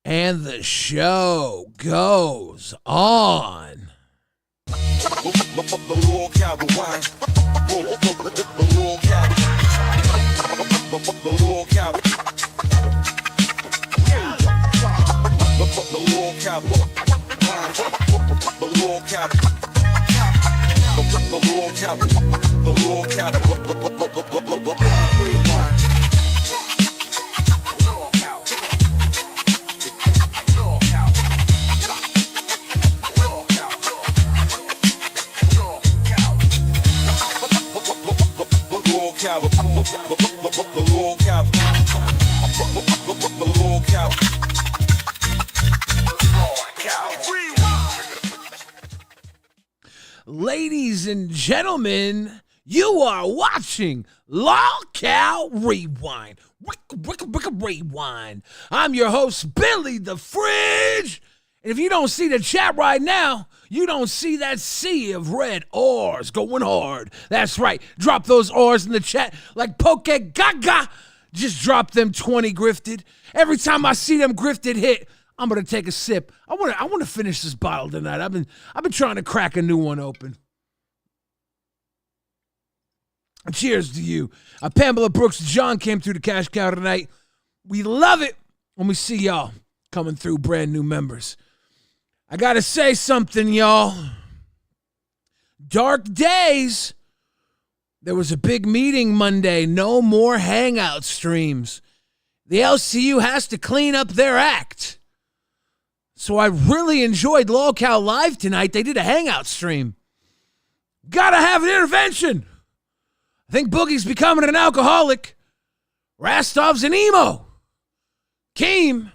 And the show goes on. Ladies and gentlemen, you are watching LolCow Rewind. Rewind. I'm your host, Billy the Fridge. And if you don't see the chat right now, you don't see that sea of red oars going hard. That's right. Drop those oars in the chat like Poke Gaga. Just drop them 20 grifted. Every time I see them grifted hit, I'm gonna take a sip. I want to finish this bottle tonight. I've been trying to crack a new one open. Cheers to you. Pamela Brooks John came through the cash cow tonight. We love it when we see y'all coming through, brand new members. I gotta say something, y'all. Dark days. There was a big meeting Monday. No more Hangout streams. The LCU has to clean up their act. So I really enjoyed LolCow Live tonight. They did a Hangout stream. Gotta have an intervention. I think Boogie's becoming an alcoholic. Rastov's an emo. Keem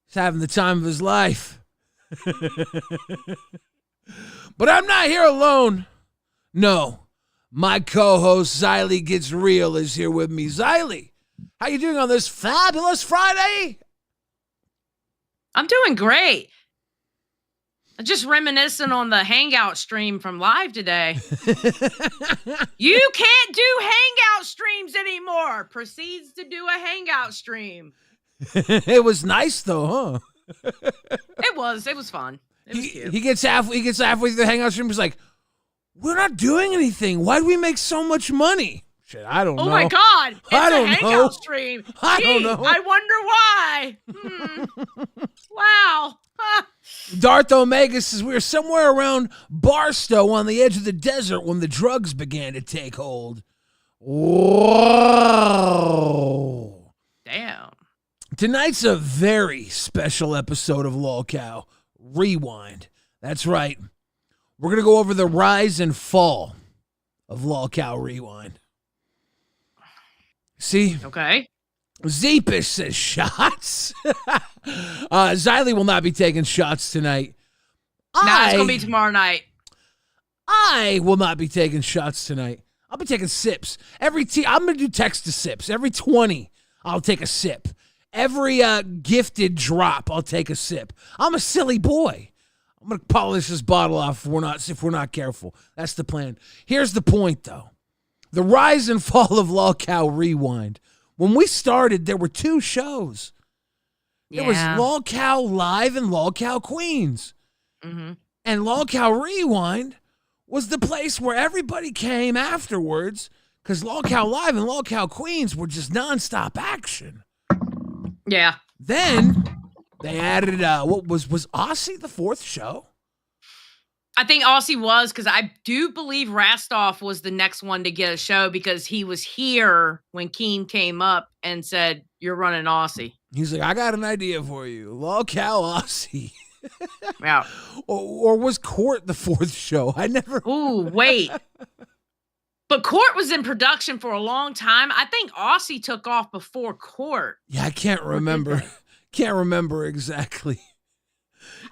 is having the time of his life. But I'm not here alone. No, my co-host Xylee Gets Real is here with me. Xylee, how you doing on this fabulous Friday? I'm doing great. I'm just reminiscing on the Hangout stream from live today. You can't do Hangout streams anymore. Proceeds to do a Hangout stream. It was nice though, huh? It was fun. It was cute. He gets halfway through the Hangout stream. He's like, "We're not doing anything. Why do we make so much money?" Shit, I don't know. Oh my God! It's a Hangout stream. I don't know. I wonder why. Wow. Darth Omega says we were somewhere around Barstow on the edge of the desert when the drugs began to take hold. Whoa. Damn. Tonight's a very special episode of LolCow Rewind. That's right. We're going to go over the rise and fall of LolCow Rewind. See? Okay. Zeepish says shots. Xylee will not be taking shots tonight. No, it's going to be tomorrow night. I will not be taking shots tonight. I'll be taking sips. I'm going to do text to sips. Every 20, I'll take a sip. Every gifted drop, I'll take a sip. I'm a silly boy. I'm going to polish this bottle off if we're not careful. That's the plan. Here's the point, though. The rise and fall of LolCow Rewind. When we started, there were two shows. Yeah. There was LolCow Live and LolCow Queens. Mm-hmm. And LolCow Rewind was the place where everybody came afterwards because LolCow Live and LolCow Queens were just nonstop action. Yeah. Then they added, was Aussie the fourth show? I think Aussie was, because I do believe Rastov was the next one to get a show because he was here when Keem came up and said, "You're running Aussie." He's like, "I got an idea for you. LolCow Aussie." Yeah. Or was Court the fourth show? I never. Ooh, wait. But Court was in production for a long time. I think Aussie took off before Court. Yeah, I can't remember. Can't remember exactly.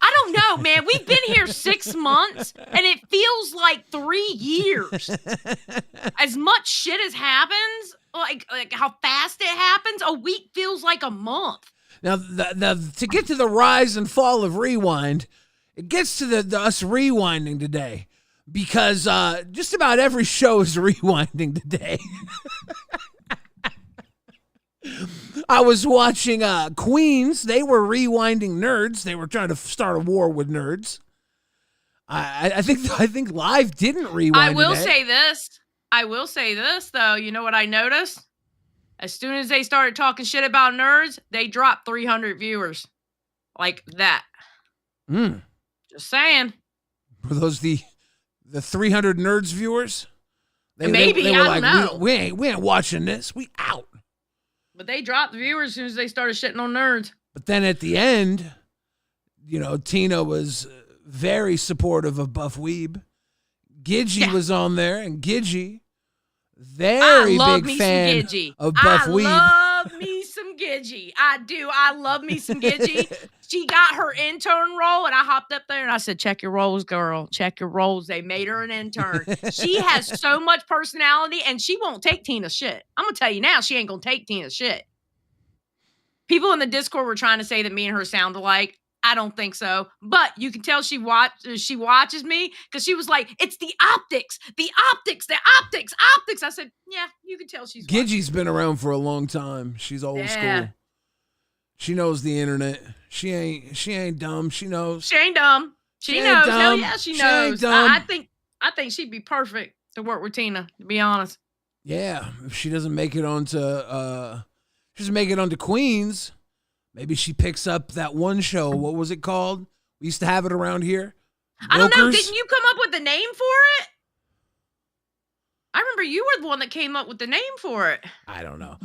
I don't know, man. We've been here 6 months, and it feels like 3 years. As much shit as happens, like how fast it happens, a week feels like a month. Now, to get to the rise and fall of Rewind, it gets to the us rewinding today, because just about every show is rewinding today. I was watching Queens. They were rewinding nerds. They were trying to start a war with nerds. I think Live didn't rewind. I will say this though. You know what I noticed? As soon as they started talking shit about nerds, they dropped 300 viewers, like that. Just saying. Were those the 300 nerds viewers? Maybe, they were I don't know. We ain't watching this. We out. But they dropped the viewers as soon as they started shitting on nerds. But then at the end, Tina was very supportive of Buff Weeb. Gidgy was on there, and Gidgy, very big fan of Buff Weeb. I love me some Gidgy. I do. I love me some Gidgy. She got her intern role, and I hopped up there and I said, check your roles, girl. Check your roles. They made her an intern. She has so much personality, and she won't take Tina's shit. I'm going to tell you now, she ain't going to take Tina's shit. People in the Discord were trying to say that me and her sound alike. I don't think so. But you can tell she watches me because she was like, it's the optics. The optics. The optics. Optics. I said, yeah, you can tell she's watching. Gidgy's been around for a long time. She's old school. She knows the internet. She ain't dumb. She knows. She ain't dumb. She knows. Dumb. Hell yeah, she knows. I think she'd be perfect to work with Tina, to be honest. Yeah. If she doesn't make it onto Queens, maybe she picks up that one show. What was it called? We used to have it around here. I don't know. Didn't you come up with the name for it? I remember you were the one that came up with the name for it. I don't know.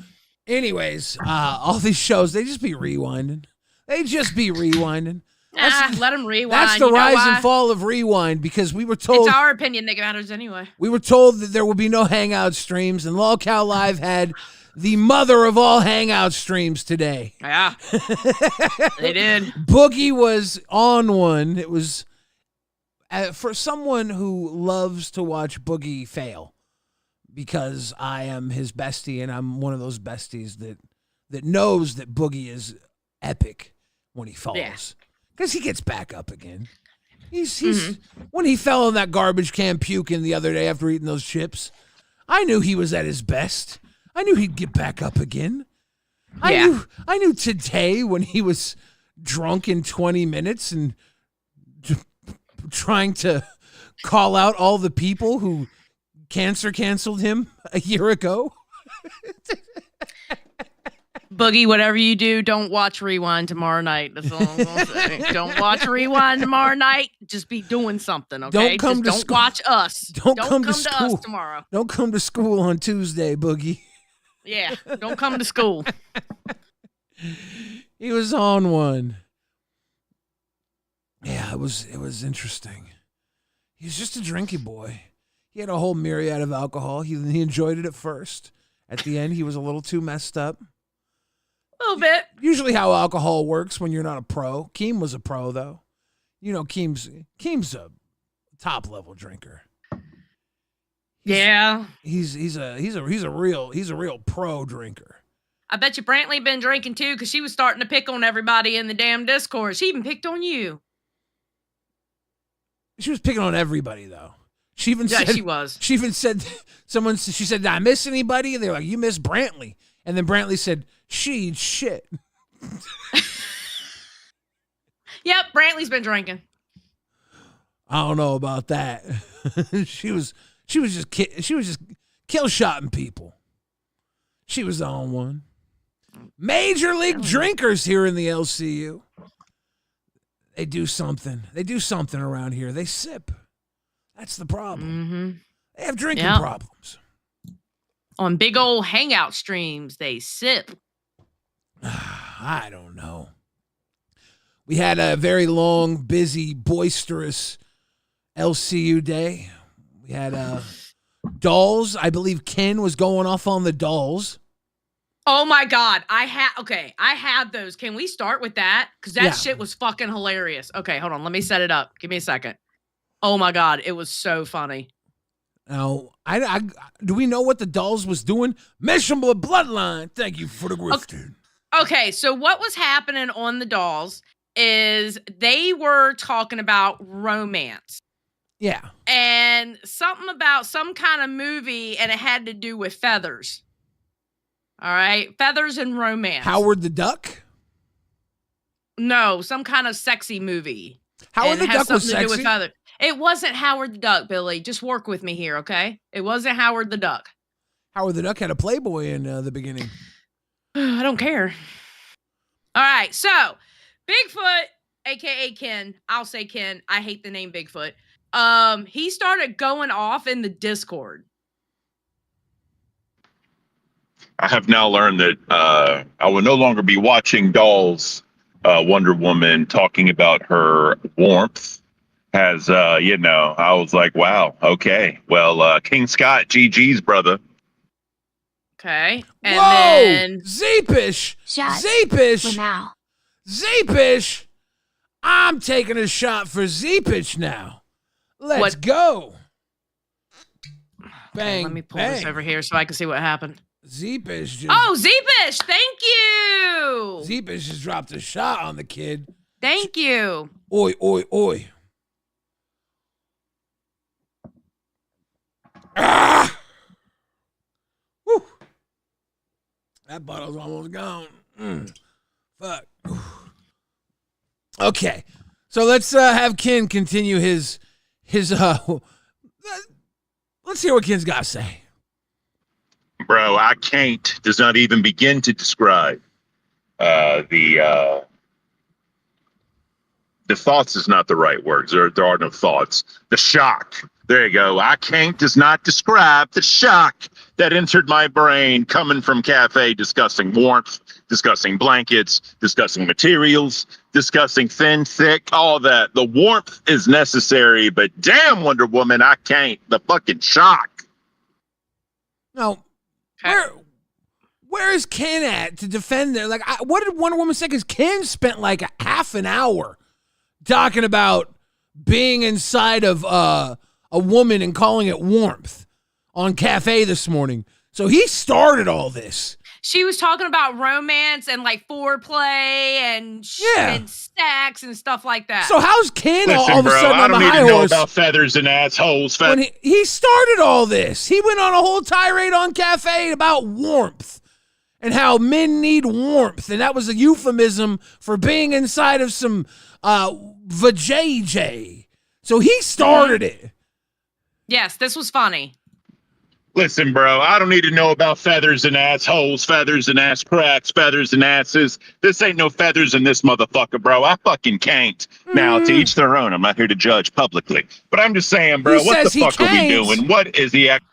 Anyways, all these shows, they just be rewinding. Let them rewind. That's the rise and fall of Rewind, because we were told... It's our opinion that matters anyway. We were told that there would be no Hangout streams, and LolCow Live had the mother of all Hangout streams today. Yeah, they did. Boogie was on one. It was for someone who loves to watch Boogie fail, because I am his bestie, and I'm one of those besties that knows that Boogie is epic when he falls, because he gets back up again. He's when he fell in that garbage can puking the other day after eating those chips, I knew he was at his best. I knew he'd get back up again. I knew today when he was drunk in 20 minutes and trying to call out all the people who cancer canceled him a year ago. Boogie, whatever you do, don't watch Rewind tomorrow night. That's all I'm gonna say. Don't watch Rewind tomorrow night. Just be doing something, okay? Don't watch us. Don't come to us tomorrow. Don't come to school on Tuesday, Boogie. Yeah, don't come to school. He was on one. Yeah, it was interesting. He was just a drinky boy. He had a whole myriad of alcohol. He enjoyed it at first. At the end, he was a little too messed up. A little bit. Usually how alcohol works when you're not a pro. Keem was a pro, though. Keem's a top-level drinker. He's a real pro drinker. I bet you Brantley been drinking too, because she was starting to pick on everybody in the damn Discord. She even picked on you. She was picking on everybody, though. She even said, she said, did I miss anybody? And they're like, you missed Brantley. And then Brantley said, she eats shit. Yep, Brantley's been drinking. I don't know about that. She was just kill shotting people. She was on one. Major league drinkers here in the LCU. They do something. They do something around here. They sip. That's the problem. Mm-hmm. They have drinking problems. On big old Hangout streams, they sip. I don't know. We had a very long, busy, boisterous LCU day. We had dolls. I believe Ken was going off on the dolls. Oh my God. I had those. Can we start with that? Because that shit was fucking hilarious. Okay, hold on. Let me set it up. Give me a second. Oh my God. It was so funny. Now, do we know what the dolls was doing? Mission Bloodline. Thank you for the grifter. Okay, so what was happening on the dolls is they were talking about romance. Yeah. And something about some kind of movie, and it had to do with feathers. All right. Feathers and romance. Howard the Duck? No, some kind of sexy movie. Howard the Duck was to do with sexy. feather. It wasn't Howard the Duck, Billy. Just work with me here, okay? It wasn't Howard the Duck. Howard the Duck had a Playboy in the beginning. I don't care. All right, so Bigfoot, aka Ken. I'll say Ken. I hate the name Bigfoot. He started going off in the Discord. I have now learned that I will no longer be watching dolls. Wonder Woman talking about her warmth has, I was like, wow, okay. Well, King Scott, GG's brother. Okay. And Whoa! then Zeepish! Shots Zeepish! for now. Zeepish! I'm taking a shot for Zeepish now. Let's go. Bang. Let me pull bang. this over here so I can see what happened. Zeepish just. Oh, Zeepish! Thank you! Zeepish just dropped a shot on the kid. Thank you. Oi, oi, oi. Ah! Woo. That bottle's almost gone. Fuck. Okay. So let's have Ken continue his let's hear what Ken's got to say. Bro, I can't does not even begin to describe the thoughts is not the right words. There are no thoughts. The shock. There you go. I can't does not describe the shock that entered my brain coming from Cafe, discussing warmth, discussing blankets, discussing materials, discussing thin, thick, all that. The warmth is necessary, but damn, Wonder Woman, I can't. The fucking shock. No. Where is Ken at to defend there? Like, what did Wonder Woman say? Because Ken spent like a half an hour talking about being inside of a woman and calling it warmth on Cafe this morning. So he started all this. She was talking about romance and like foreplay and and sex and stuff like that. So how's Ken all of a sudden I on don't the need high to know horse? about feathers and assholes. When he started all this, he went on a whole tirade on Cafe about warmth and how men need warmth, and that was a euphemism for being inside of some vajayjay. So he started it. Yes, this was funny. Listen, bro, I don't need to know about feathers and assholes, feathers and ass cracks, feathers and asses. This ain't no feathers in this motherfucker, bro. I fucking can't. Now, to each their own. I'm not here to judge publicly. But I'm just saying, bro, what the fuck are we doing? What is the act?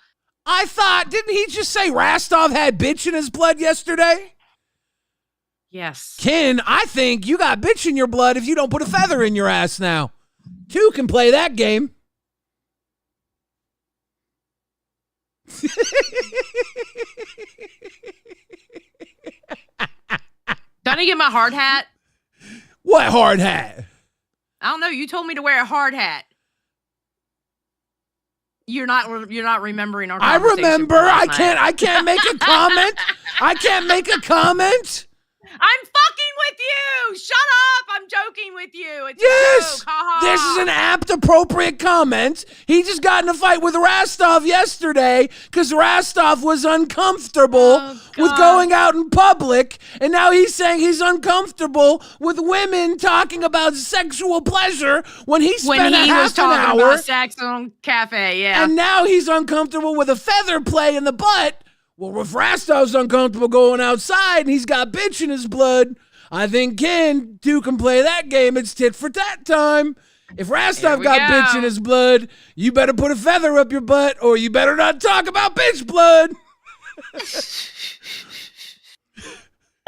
I thought, didn't he just say Rastov had bitch in his blood yesterday? Yes. Ken, I think you got bitch in your blood if you don't put a feather in your ass now. Two can play that game. Don't I get my hard hat? What hard hat? I don't know. You told me to wear a hard hat. You're not remembering our I conversation. remember. I can't make a comment. I can't make a comment. I'm fucking with you. Shut up. I'm joking with you. It's Yes. a joke. Ha-ha. This is an apt, appropriate comment. He just got in a fight with Rastov yesterday because Rastov was uncomfortable with going out in public, and now he's saying he's uncomfortable with women talking about sexual pleasure when he spent a half an hour about sex on Cafe. Yeah, and now he's uncomfortable with a feather play in the butt. Well, if Rastov's uncomfortable going outside and he's got bitch in his blood, I think Ken, two can play that game. It's tit for tat time. If Rastov got bitch in his blood, you better put a feather up your butt or you better not talk about bitch blood.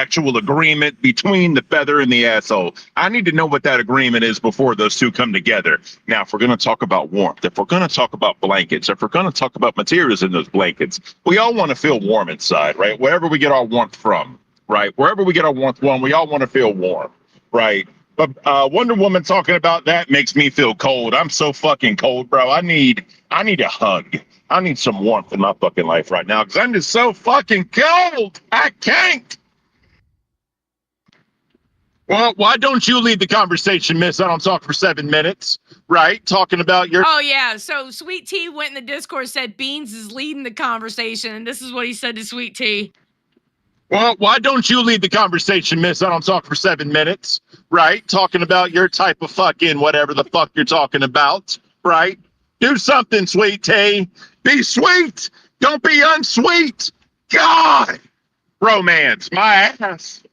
Actual agreement between the feather and the asshole. I need to know what that agreement is before those two come together. Now, if we're going to talk about warmth, if we're going to talk about blankets, if we're going to talk about materials in those blankets, we all want to feel warm inside, right? Wherever we get our warmth from, right? Wherever we get our warmth from, we all want to feel warm, right? But Wonder Woman talking about that makes me feel cold. I'm so fucking cold, bro. I need a hug. I need some warmth in my fucking life right now because I'm just so fucking cold. I can't. Well, why don't you lead the conversation, miss? I don't talk for 7 minutes, right? Talking about your... Oh, yeah. So Sweet Tea went in the Discord, said Beans is leading the conversation, and this is what he said to Sweet Tea. Well, why don't you lead the conversation, miss? I don't talk for 7 minutes, right? Talking about your type of fucking whatever the fuck you're talking about, right? Do something, sweet tea. Be sweet. Don't be unsweet. God, romance, my ass.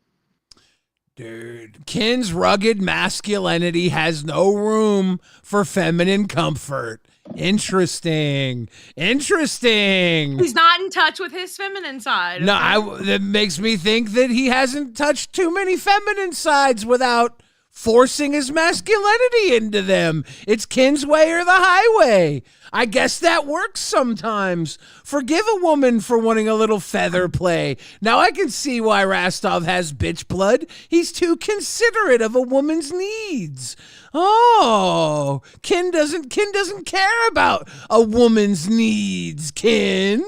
Dude, Ken's rugged masculinity has no room for feminine comfort. Interesting. He's not in touch with his feminine side. No, that makes me think that he hasn't touched too many feminine sides without forcing his masculinity into them. It's Ken's way or the highway. I guess that works sometimes. Forgive a woman for wanting a little feather play. Now I can see why Rastov has bitch blood. He's too considerate of a woman's needs. Oh, Ken doesn't care about a woman's needs, Ken.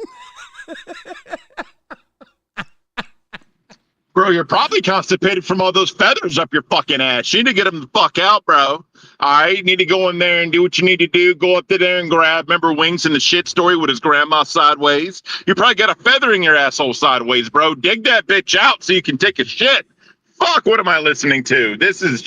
Bro, you're probably constipated from all those feathers up your fucking ass. You need to get them the fuck out, bro. All right, you need to go in there and do what you need to do. Go up to there and grab. Remember Wings in the shit story with his grandma sideways? You probably got a feather in your asshole sideways, bro. Dig that bitch out so you can take a shit. Fuck, what am I listening to? This is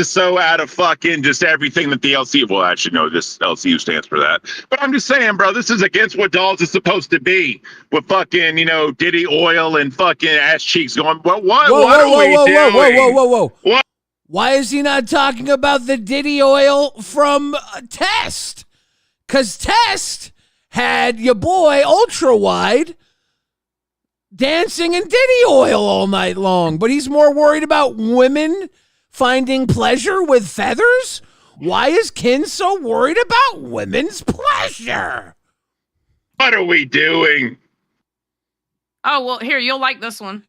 so out of fucking just everything that the LC, well, actually, no, this LCU stands for that. But I'm just saying, bro, this is against what dolls is supposed to be with fucking, Diddy oil and fucking ass cheeks going, well, what are we doing? Whoa. What? Why is he not talking about the Diddy oil from Test? Because Test had your boy Ultra Wide dancing in Diddy oil all night long, but he's more worried about women finding pleasure with feathers? Why is Ken so worried about women's pleasure? What are we doing? Oh, well, here, you'll like this one.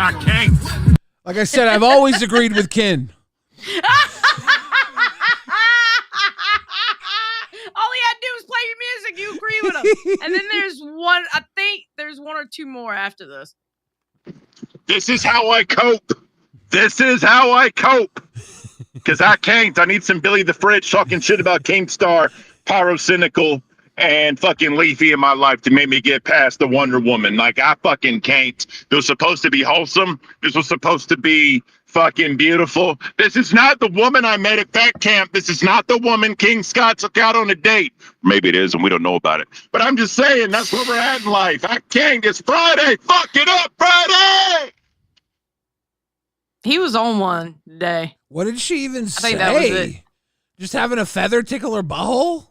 I can't. Like I said, I've always agreed with Ken. All he had to do was play your music. You agree with him. And then there's one, I think there's one or two more after this. This is how I cope. Because I can't. I need some Billy the Fridge talking shit about Keemstar, Pyrocynical, and fucking Leafy in my life to make me get past the Wonder Woman. Like, I fucking can't. This was supposed to be wholesome. This was supposed to be fucking beautiful. This is not the woman I met at Fat Camp. This is not the woman King Scott took out on a date. Maybe it is, and we don't know about it. But I'm just saying, that's where we're at in life. I can't. It's Friday. Fuck it up, Friday! He was on one today. What did she even say? think that was it. Just having a feather tickle her butthole?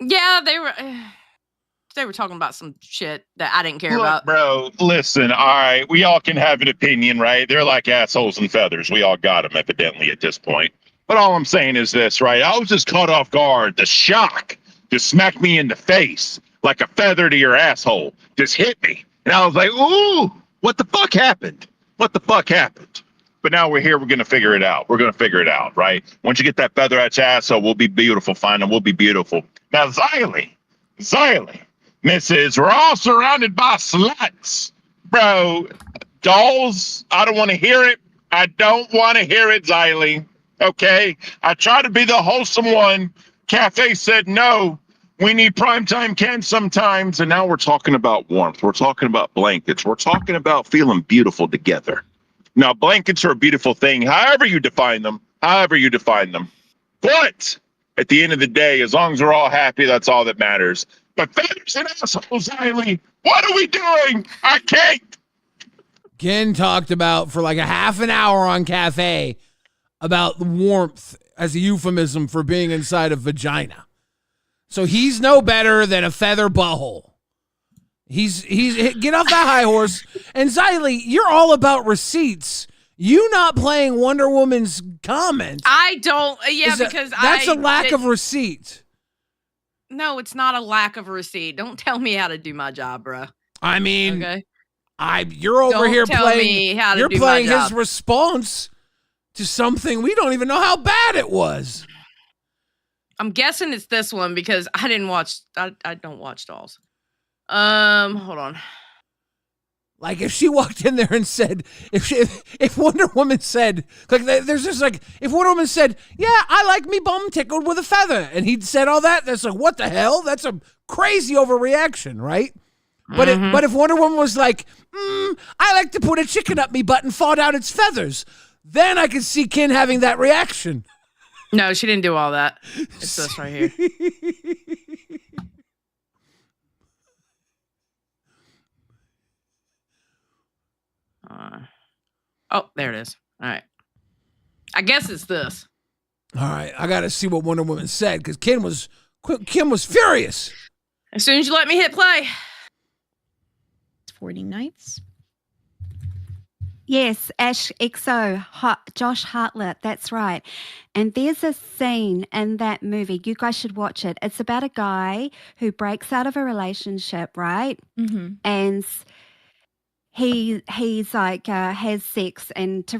Yeah, they were talking about some shit that I didn't care about. Bro, listen, all right, we all can have an opinion, right? They're like assholes and feathers. We all got them, evidently, at this point. But all I'm saying is this, right? I was just caught off guard. The shock just smacked me in the face like a feather to your asshole. Just hit me. And I was like, ooh, what the fuck happened? What the fuck happened? But now we're here. We're going to figure it out. We're going to figure it out, right? Once you get that feather at your asshole, we'll be beautiful. Fine, and we'll be beautiful. Now, Xylee, Mrs., we're all surrounded by sluts. Bro, dolls, I don't want to hear it. I don't want to hear it, Xylee. Okay? I try to be the wholesome one. Cafe said no. We need primetime Ken sometimes. And now we're talking about warmth. We're talking about blankets. We're talking about feeling beautiful together. Now, blankets are a beautiful thing, however you define them. But at the end of the day, as long as we're all happy, that's all that matters. But feathers and assholes, Xylee, what are we doing? I can't. Ken talked about for like a half an hour on Cafe about warmth as a euphemism for being inside a vagina. So he's no better than a feather butthole. He's get off that high horse. And Xylee, you're all about receipts. You not playing Wonder Woman's comment. I don't. Yeah, because that's a lack of receipt. No, it's not a lack of receipt. Don't tell me how to do my job, bro. I mean, okay. You're over here playing. You're playing his his response to something we don't even know how bad it was. I'm guessing it's this one because I didn't watch. I don't watch Dolls. Hold on. Like if she walked in there and said, if Wonder Woman said, like there's just like, if Wonder Woman said, yeah, I like me bum tickled with a feather, and he'd said all that, that's like, what the hell? That's a crazy overreaction, right? But but if Wonder Woman was like, I like to put a chicken up me butt and fall out its feathers, then I could see Ken having that reaction. No, she didn't do all that. It's this right here. Oh, there it is. All right. I guess it's this. All right. I got to see what Wonder Woman said because Kim was furious. As soon as you let me hit play. 40 nights. Yes, Ash XO, Josh Hartlett, that's right. And there's a scene in that movie, you guys should watch it. It's about a guy who breaks out of a relationship, right? Mm-hmm. And he's like has sex, and to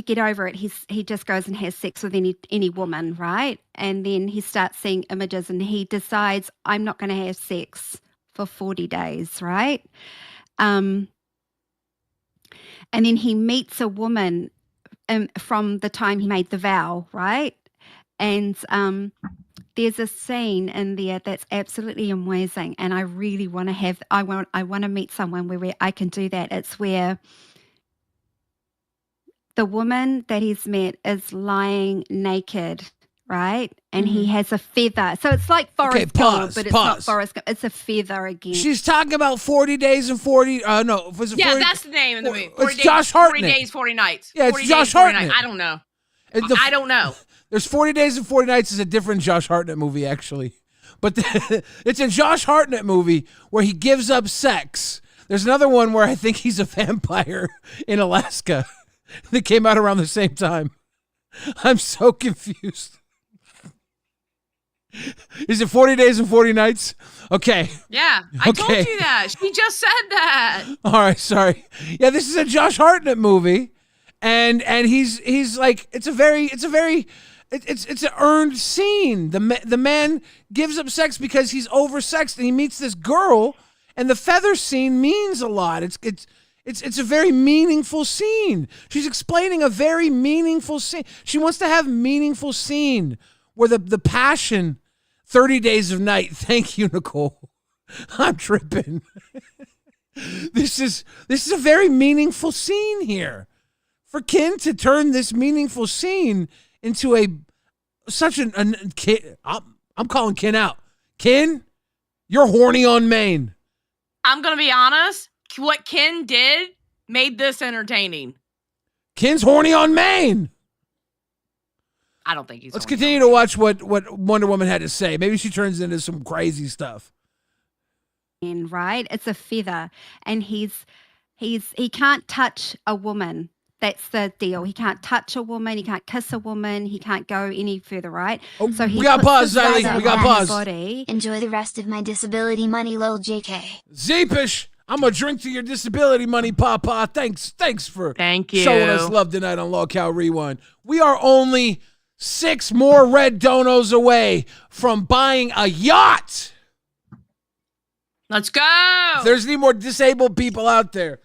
get over it, he just goes and has sex with any woman, right? And then he starts seeing images, and he decides, I'm not going to have sex for 40 days, right? And then he meets a woman from the time he made the vow, right? And there's a scene in there that's absolutely amazing, and I really want to I want to meet someone where I can do that. It's where the woman that he's met is lying naked, right? And he has a feather. So it's like Forrest Gump, but it's not Forrest Gump. It's a feather again. She's talking about 40 days and 40. No, was it 40? Yeah, that's the name of the movie. It's Josh Hartnett. 40 days, 40 nights. Yeah, it's Josh Hartnett. I don't know. I don't know. There's 40 Days and 40 Nights is a different Josh Hartnett movie, actually. But it's a Josh Hartnett movie where he gives up sex. There's another one where I think he's a vampire in Alaska that came out around the same time. I'm so confused. Is it 40 Days and 40 Nights? Okay. Yeah, I told you that. She just said that. All right, sorry. Yeah, this is a Josh Hartnett movie, and he's like, it's an earned scene. The man gives up sex because he's oversexed, and he meets this girl, and the feather scene means a lot. It's a very meaningful scene. She's explaining a very meaningful scene. She wants to have meaningful scene where the passion, 30 Days of Night. Thank you, Nicole. I'm tripping. This is a very meaningful scene here. For Ken to turn this meaningful scene into I'm calling Ken out. Ken, you're horny on main. I'm going to be honest. What Ken did made this entertaining. Ken's horny on main. I don't think he's. Let's continue to watch what Wonder Woman had to say. Maybe she turns into some crazy stuff. Right? It's a feather, and he can't touch a woman. That's the deal. He can't touch a woman. He can't kiss a woman. He can't go any further, right? Oh, so we got pause, Xylee. We got pause. Body. Enjoy the rest of my disability money, lol JK. Zeepish, I'm going to drink to your disability money, Papa. Thanks for Thank you. showing us love tonight on LolcowRewind. We are only 6 more red donos away from buying a yacht. Let's go. If there's any more disabled people out there,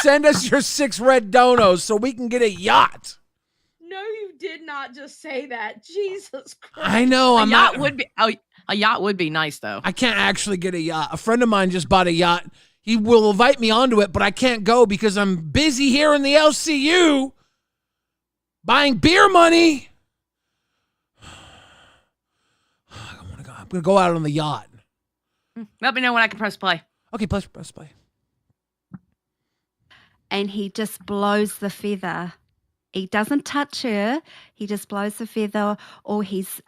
send us your 6 red donos so we can get a yacht. No, you did not just say that. Jesus Christ. I know. A yacht would be nice, though. I can't actually get a yacht. A friend of mine just bought a yacht. He will invite me onto it, but I can't go because I'm busy here in the LCU buying beer money. I'm going to go out on the yacht. Let me know when I can press play. Okay, press play. And he just blows the feather. He doesn't touch her. He just blows the feather, or he's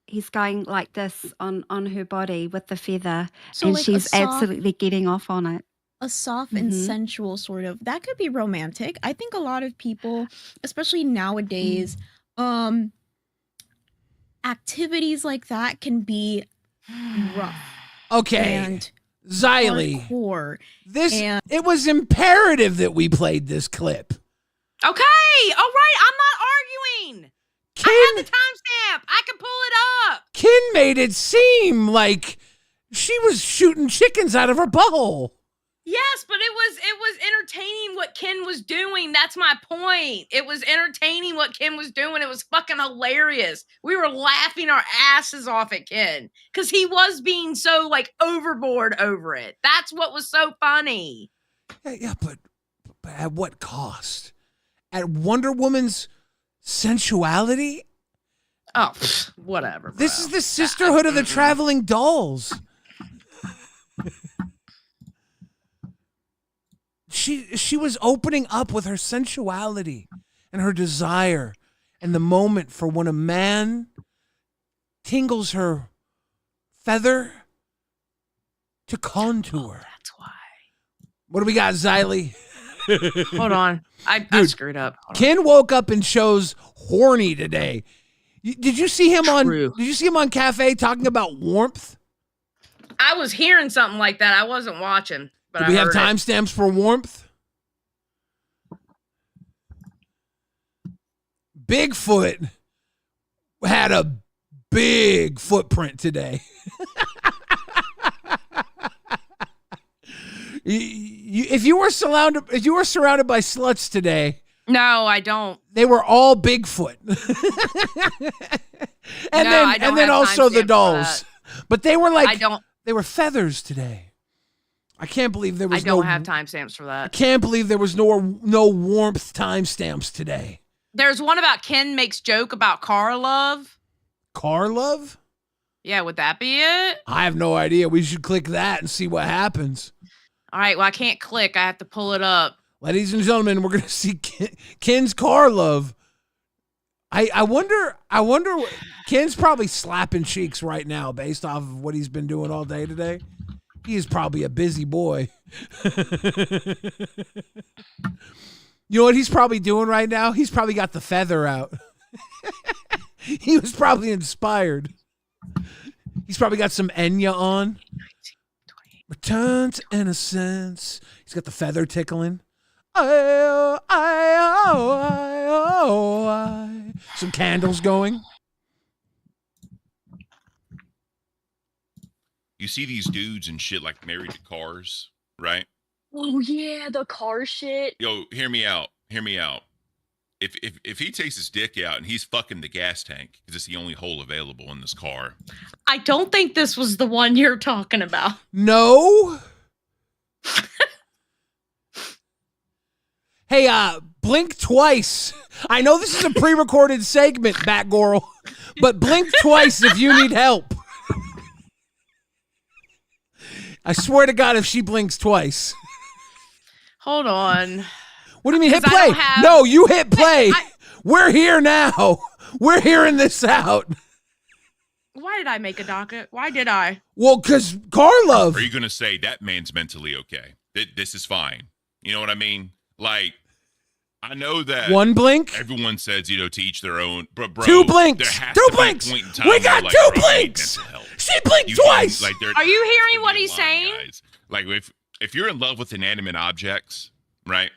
he's going like this on her body with the feather, So and like she's absolutely getting off on it. a soft and Mhm. sensual sort of, that could be romantic. I think a lot of people, especially nowadays, activities like that can be rough Okay, and Xylee, hardcore. it was imperative that we played this clip. Okay, all right, I'm not arguing. I have the timestamp. I can pull it up. Ken made it seem like she was shooting chickens out of her butthole. Yes, but it was entertaining what Ken was doing. That's my point. It was entertaining what Ken was doing. It was fucking hilarious. We were laughing our asses off at Ken because he was being so like overboard over it. That's what was so funny. Yeah, but at what cost? At Wonder Woman's sensuality? Oh, whatever. This bro. is the Sisterhood of the Traveling Dolls. She was opening up with her sensuality and her desire and the moment for when a man tingles her feather to contour. That's why. What do we got, Xylee? Hold on. I screwed up. Hold on. Ken woke up and chose horny today. Did you see him on? True. Did you see him on Cafe talking about warmth? I was hearing something like that. I wasn't watching, but Do we I have heard it. timestamps for warmth? Bigfoot had a big footprint today. If you were surrounded by sluts today, No, I don't. they were all Bigfoot. and I don't then have also the timestamps for dolls. But they were like they were feathers today. I can't believe there was I don't have timestamps for I that. can't believe there was no warmth timestamps today. There's one about Ken makes joke about car love. Car love? Yeah, would that be it? I have no idea. We should click that and see what happens. All right, well, I can't click. I have to pull it up. Ladies and gentlemen, we're gonna see Ken's car love. I wonder. Ken's probably slapping cheeks right now based off of what he's been doing all day today. He is probably a busy boy. You know what he's probably doing right now? He's probably got the feather out. He was probably inspired. He's probably got some Enya on. Return to innocence. He's got the feather tickling. Some candles going. You see these dudes and shit like married to cars, right? Oh yeah, the car shit. Yo, hear me out. Hear me out. If he takes his dick out and he's fucking the gas tank because it's the only hole available in this car. I don't think this was the one you're talking about. No. Hey, blink twice. I know this is a pre-recorded segment, Batgirl, but blink twice if you need help. I swear to God, if she blinks twice. Hold on. What do you mean hit 'Cause I play? don't have- No, you hit play. We're here now. We're hearing this out. Why did I make a docket? Why did I? Well, because car love. Are you going to say that man's mentally okay? This is fine. You know what I mean? Like, I know that One blink. everyone says, to each their own. Bro, Two blinks. there has Two to be a blinks. point in time We where, got like, two bro, I need blinks. mental health. She blinked You twice. can't, Are you hearing has to what be a he's line, saying? guys. Like, if you're in love with inanimate objects, right?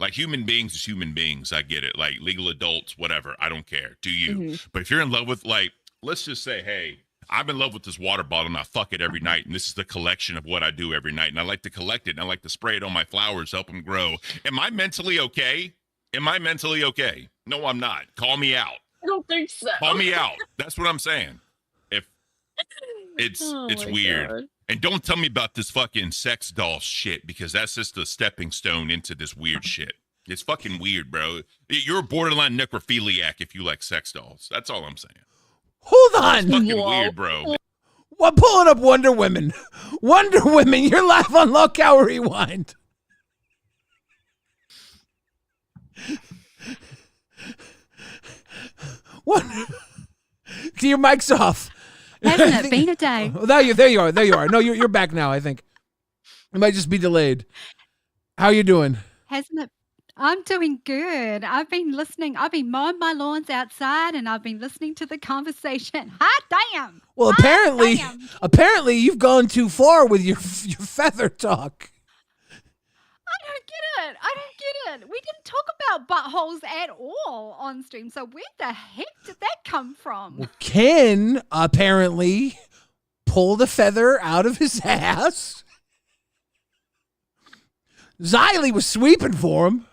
Like, human beings is human beings. I get it. Like, legal adults, whatever. I don't care. Do you? Mhm. But if you're in love with, like, let's just say, hey, I'm in love with this water bottle and I fuck it every night. And this is the collection of what I do every night. And I like to collect it and I like to spray it on my flowers, help them grow. Am I mentally okay? Am I mentally okay? No, I'm not. Call me out. I don't think so. Call me out. That's what I'm saying. If it's Oh my weird. God. And don't tell me about this fucking sex doll shit because that's just a stepping stone into this weird shit. It's fucking weird, bro. You're a borderline necrophiliac if you like sex dolls. That's all I'm saying. Hold on. Fucking Whoa. weird, bro. Well, pulling up Wonder Women. Wonder Women, you're live on LolcowRewind. Wonder. Your mic's off. Hasn't it been a day? Oh, there you are. No, you're back now, I think. It might just be delayed. How you doing? Hasn't it? I'm doing good. I've been listening. I've been mowing my lawns outside, and I've been listening to the conversation. Hot damn! Well, apparently you've gone too far with your feather talk. I don't get it. We didn't talk about buttholes at all on stream. So where the heck did that come from? Well, Ken apparently pulled a feather out of his ass. Xylee was sweeping for him.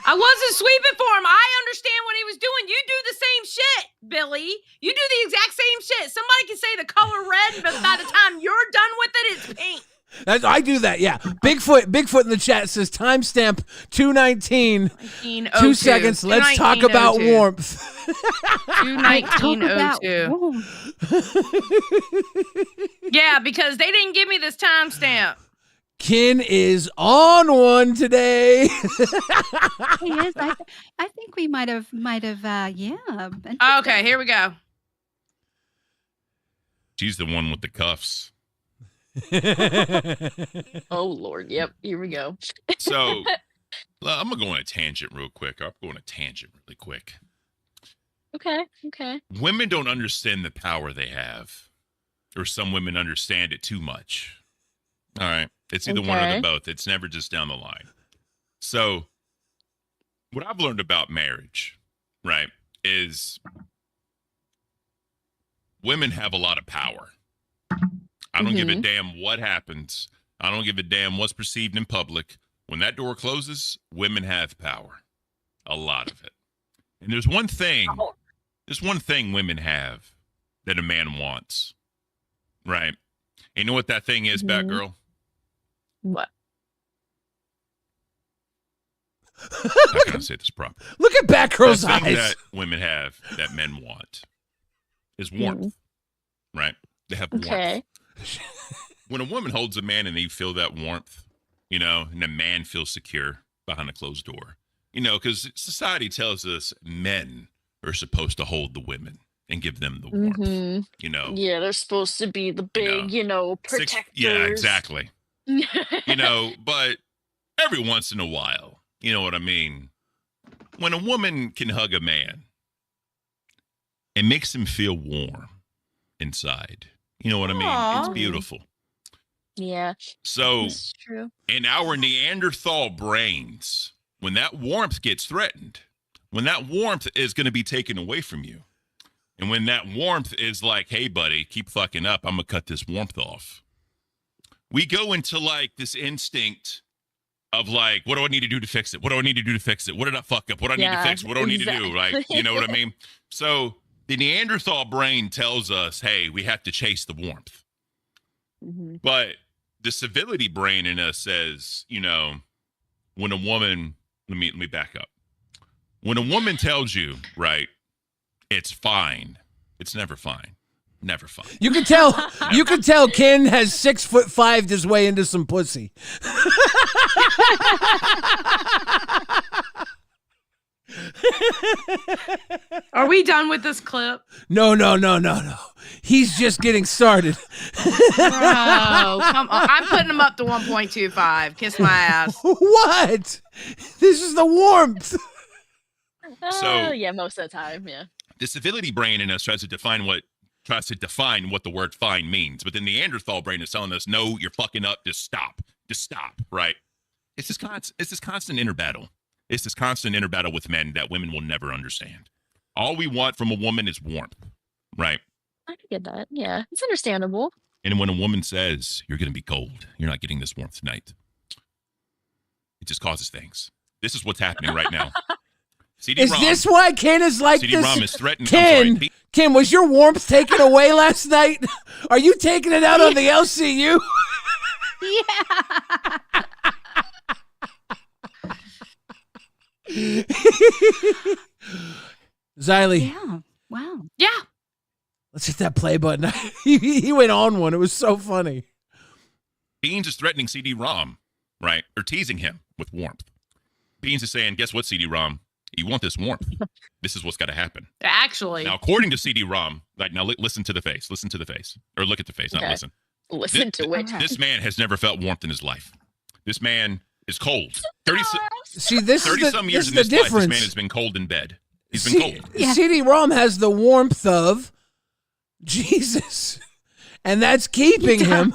I wasn't sweeping for him. I understand what he was doing. You do the same shit, Billy. You do the exact same shit. Somebody can say the color red, but by the time you're done with it, it's pink. I do that, yeah. Bigfoot in the chat says timestamp 219. 2 seconds. Let's talk about warmth. 21902. Yeah, because they didn't give me this timestamp. Ken is on one today. He is. I think we might have, yeah. Okay, here we go. She's the one with the cuffs. Oh Lord, yep. Here we go. So I'm gonna go on a tangent real quick. I'm going on a tangent really quick. Okay. Women don't understand the power they have, or some women understand it too much. All right, it's either one or the both. It's never just down the line. So what I've learned about marriage, right, is women have a lot of power. I don't give a damn what happens. I don't give a damn what's perceived in public. When that door closes, women have power. A lot of it. And there's one thing women have that a man wants. Right? And you know what that thing is, Batgirl? What? How can I say this properly? Look at Batgirl's The thing eyes. that women have that men want is warmth. Right? They have warmth. When a woman holds a man and they feel that warmth, you know, and a man feels secure behind a closed door, you know, because society tells us men are supposed to hold the women and give them the warmth, you know. Yeah, they're supposed to be the big, protectors. Yeah, exactly. You know, but every once in a while, you know what I mean? When a woman can hug a man, it makes him feel warm inside. You know what I mean? It's beautiful. Yeah. So, that's true. In our Neanderthal brains, when that warmth gets threatened, when that warmth is going to be taken away from you, and when that warmth is like, hey, buddy, keep fucking up, I'm going to cut this warmth off. We go into like this instinct of like, what do I need to do to fix it? What do I need to do to fix it? What did I fuck up? What do I need to fix? What do I need to do? Like, you know what I mean? So the Neanderthal brain tells us, hey, we have to chase the warmth. But the civility brain in us says, you know, when a woman, let me back up. When a woman tells you, right, it's fine, it's never fine. Never fine. You can tell Ken has 6'5" his way into some pussy. Are we done with this clip? No. He's just getting started. Oh, come on. I'm putting him up to 1.25. Kiss my ass. What? This is the warmth. So yeah, most of the time, yeah. The civility brain in us tries to define what the word fine means. But the Neanderthal brain is telling us, no, you're fucking up. Just stop, right? It's this constant inner battle. It's this constant inner battle with men that women will never understand. All we want from a woman is warmth, right? I can get that. Yeah, it's understandable. And when a woman says, you're going to be cold, you're not getting this warmth tonight, it just causes things. This is what's happening right now. Is this why Ken is like this? CD-ROM is threatened. Ken, was your warmth taken away last night? Are you taking it out on the LCU? Yeah. Xylee. Yeah. Wow. Yeah. Let's hit that play button. He went on one. It was so funny. Beans is threatening CD-ROM, right? Or teasing him with warmth. Beans is saying, guess what, CD-ROM? You want this warmth. This is what's got to happen. Actually, Now, according to CD-ROM, like now, listen to the face. Listen to the face, or look at the face. Not Okay. listen. Listen to it. Okay. This man has never felt warmth in his life. This man is cold. 30 See, this is the, some this years is in the this life, difference. this man has been cold in bed. He's been cold. Yeah. CD-ROM has the warmth of Jesus, and that's keeping him.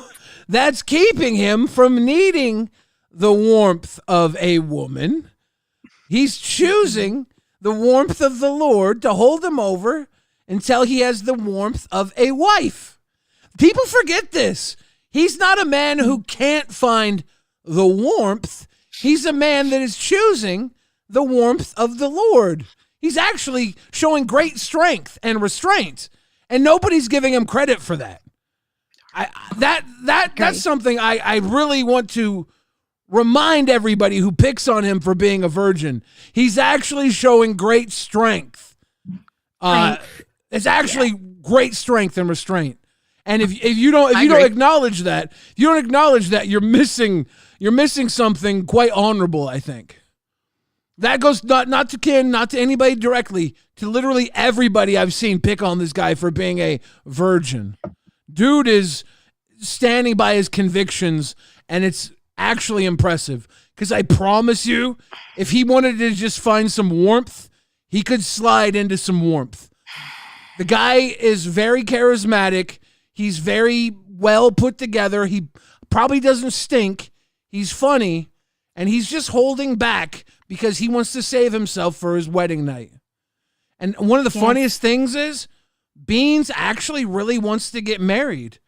That's keeping him from needing the warmth of a woman. He's choosing the warmth of the Lord to hold him over until he has the warmth of a wife. People forget this. He's not a man who can't find the warmth. He's a man that is choosing the warmth of the Lord. He's actually showing great strength and restraint, and nobody's giving him credit for that. That's something I really want to remind everybody who picks on him for being a virgin. He's actually showing great strength. It's actually great strength and restraint. And if you don't acknowledge that, you're missing something quite honorable, I think. That goes not to Ken, not to anybody directly, to literally everybody I've seen pick on this guy for being a virgin. Dude is standing by his convictions, and it's actually impressive. Because I promise you, if he wanted to just find some warmth, he could slide into some warmth. The guy is very charismatic. He's very well put together. He probably doesn't stink. He's funny, and he's just holding back because he wants to save himself for his wedding night. And one of the funniest things is Beans actually really wants to get married.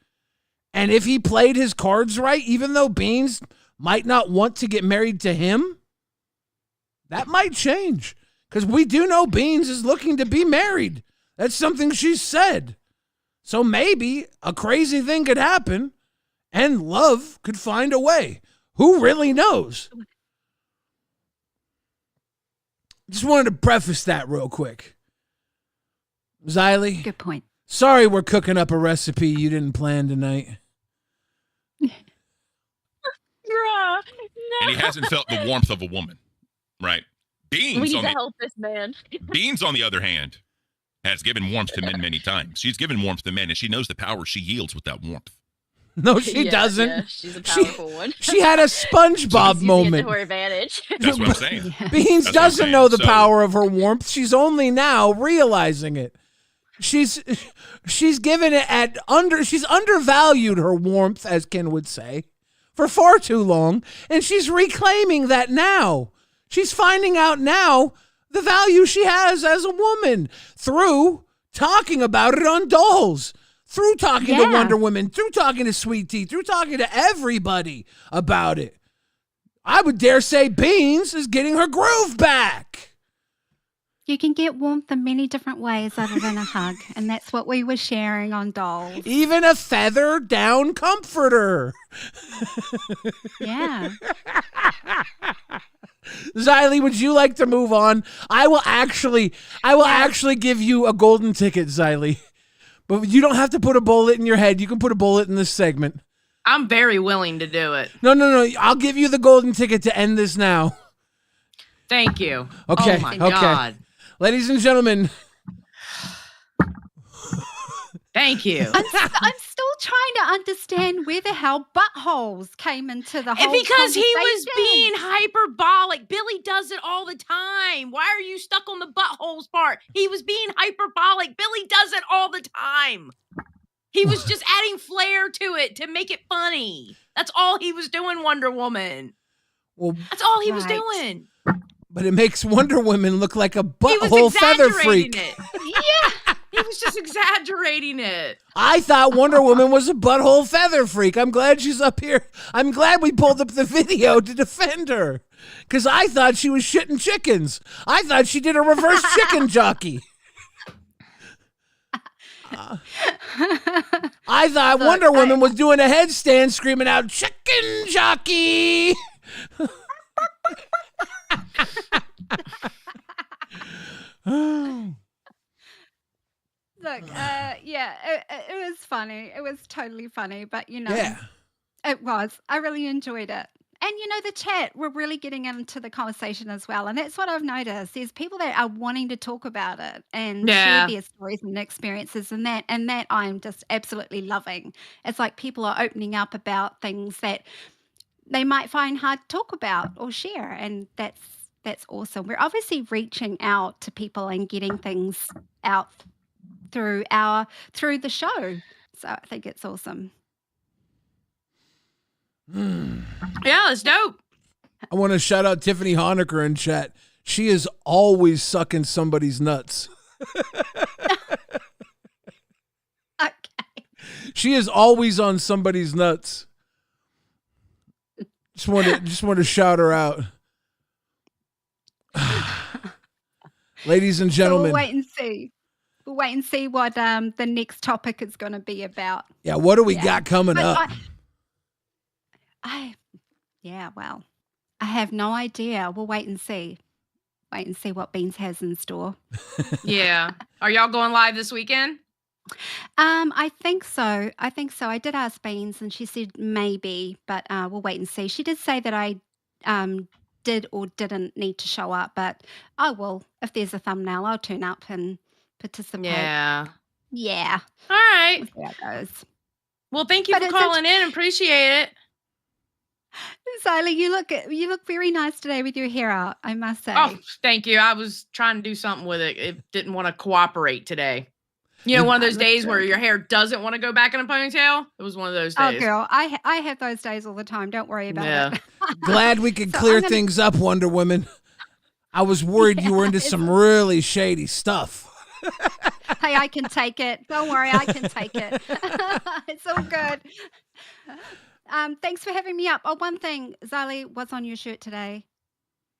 And if he played his cards right, even though Beans might not want to get married to him, that might change. Because we do know Beans is looking to be married. That's something she said. So maybe a crazy thing could happen and love could find a way. Who really knows? Just wanted to preface that real quick. Xylee. Good point. Sorry we're cooking up a recipe you didn't plan tonight. Bruh, no. And he hasn't felt the warmth of a woman, right? We need to help this man. Beans, on the other hand, has given warmth to men many times. She's given warmth to men, and she knows the power she yields with that warmth. No, she doesn't. Yeah, she's a powerful one. She had a SpongeBob moment. To her advantage. That's what I'm saying. Beans doesn't know the power of her warmth. She's only now realizing it. She's given it she's undervalued her warmth, as Ken would say, for far too long, and she's reclaiming that now. She's finding out now the value she has as a woman through talking about it on Dolls, through talking to Wonder Woman, through talking to Sweet Tea, through talking to everybody about it. I would dare say Beans is getting her groove back. You can get warmth in many different ways other than a hug, and that's what we were sharing on Dolls. Even a feather down comforter. Yeah. Xylee, would you like to move on? I will actually give you a golden ticket, Xylee. But you don't have to put a bullet in your head. You can put a bullet in this segment. I'm very willing to do it. No. I'll give you the golden ticket to end this now. Thank you. Okay. Oh my okay. God. Ladies and gentlemen. Thank you. I'm still trying to understand where the hell buttholes came into the whole because he was conversation. being hyperbolic. Billy does it all the time. Why are you stuck on the buttholes part? He was being hyperbolic. Billy does it all the time. He was just adding flair to it to make it funny. That's all he was doing, Wonder Woman. Well, that's all he was doing. But it makes Wonder Woman look like a butthole feather freak. It. Yeah. He was just exaggerating it. I thought Wonder Woman was a butthole feather freak. I'm glad she's up here. I'm glad we pulled up the video to defend her. Because I thought she was shitting chickens. I thought she did a reverse chicken jockey. I thought Wonder Woman was doing a headstand screaming out, "Chicken jockey!" Look, it was funny. It was totally funny, but it was. I really enjoyed it. And the chat, we're really getting into the conversation as well. And that's what I've noticed. There's people that are wanting to talk about it and share Yeah. their stories and experiences, and that I'm just absolutely loving. It's like people are opening up about things that they might find hard to talk about or share. And that's awesome. We're obviously reaching out to people and getting things out through the show. So I think it's awesome. Yeah, it's dope. I want to shout out Tiffany Honecker in chat. She is always sucking somebody's nuts. Okay. She is always on somebody's nuts. Just want to shout her out. Ladies and gentlemen. So we'll wait and see. We'll wait and see what the next topic is going to be about. Yeah, what do we got coming up? Well, I have no idea. We'll wait and see. Wait and see what Beans has in store. Yeah. Are y'all going live this weekend? I think so. I did ask Beans and she said maybe, but we'll wait and see. She did say that I did or didn't need to show up, but I will. If there's a thumbnail, I'll turn up and participate. Yeah. Yeah. All right. We'll see how it goes. Well, thank you for calling in. Appreciate it. Siley, you look very nice today with your hair out, I must say. Oh, thank you. I was trying to do something with it. It didn't want to cooperate today. You know, one of those days where your hair doesn't want to go back in a ponytail? It was one of those days. Oh, girl, I have those days all the time. Don't worry about it. Glad we could clear things up, Wonder Woman. I was worried you were into some really shady stuff. Hey, I can take it. Don't worry, I can take it. It's all good. Thanks for having me up. Oh, one thing, Zali, what's on your shirt today?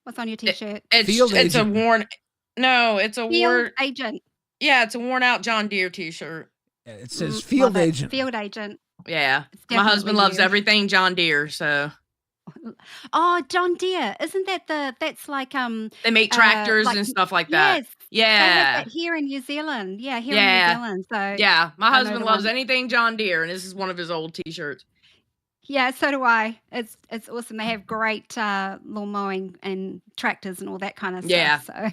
What's on your t-shirt? It's a worn. No, it's a Field Agent. Yeah, it's a worn out John Deere t-shirt. Yeah, it says Field Agent. Field Agent. Yeah, my husband loves everything John Deere, so. Oh, John Deere, isn't that that's like they make tractors and stuff like that. Yes, yeah. They have that here in New Zealand. Yeah, here in New Zealand. So yeah, my husband loves anything John Deere, and this is one of his old t-shirts. Yeah, so do I. It's awesome. They have great lawn mowing and tractors and all that kind of stuff. So.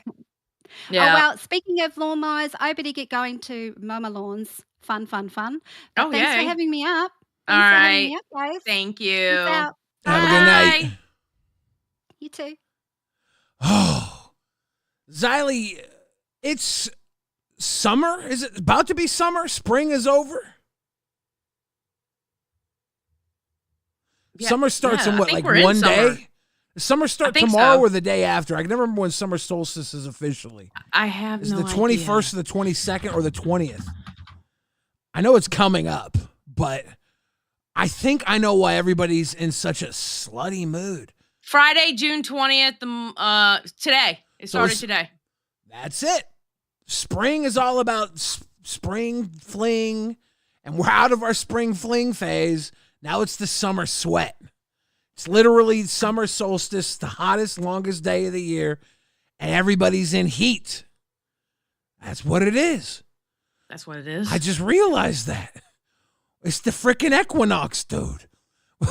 Yeah. Oh, well, speaking of lawnmowers, I better get going to mow my lawns. Fun. But thanks for having me up. All right. Me up, guys. Thank you. Have a good night. You too. Oh, Xylee, it's summer. Is it about to be summer? Spring is over? Yeah. Summer starts in what, like one day? Summer start tomorrow or the day after? I can never remember when summer solstice is officially. I have no idea. Is it the 21st or the 22nd or the 20th? I know it's coming up, but I think I know why everybody's in such a slutty mood. Friday, June 20th, today. It started today. That's it. Spring is all about spring fling, and we're out of our spring fling phase. Now it's the summer sweat. It's literally summer solstice, the hottest, longest day of the year, and everybody's in heat. That's what it is. That's what it is. I just realized that. It's the freaking equinox, dude.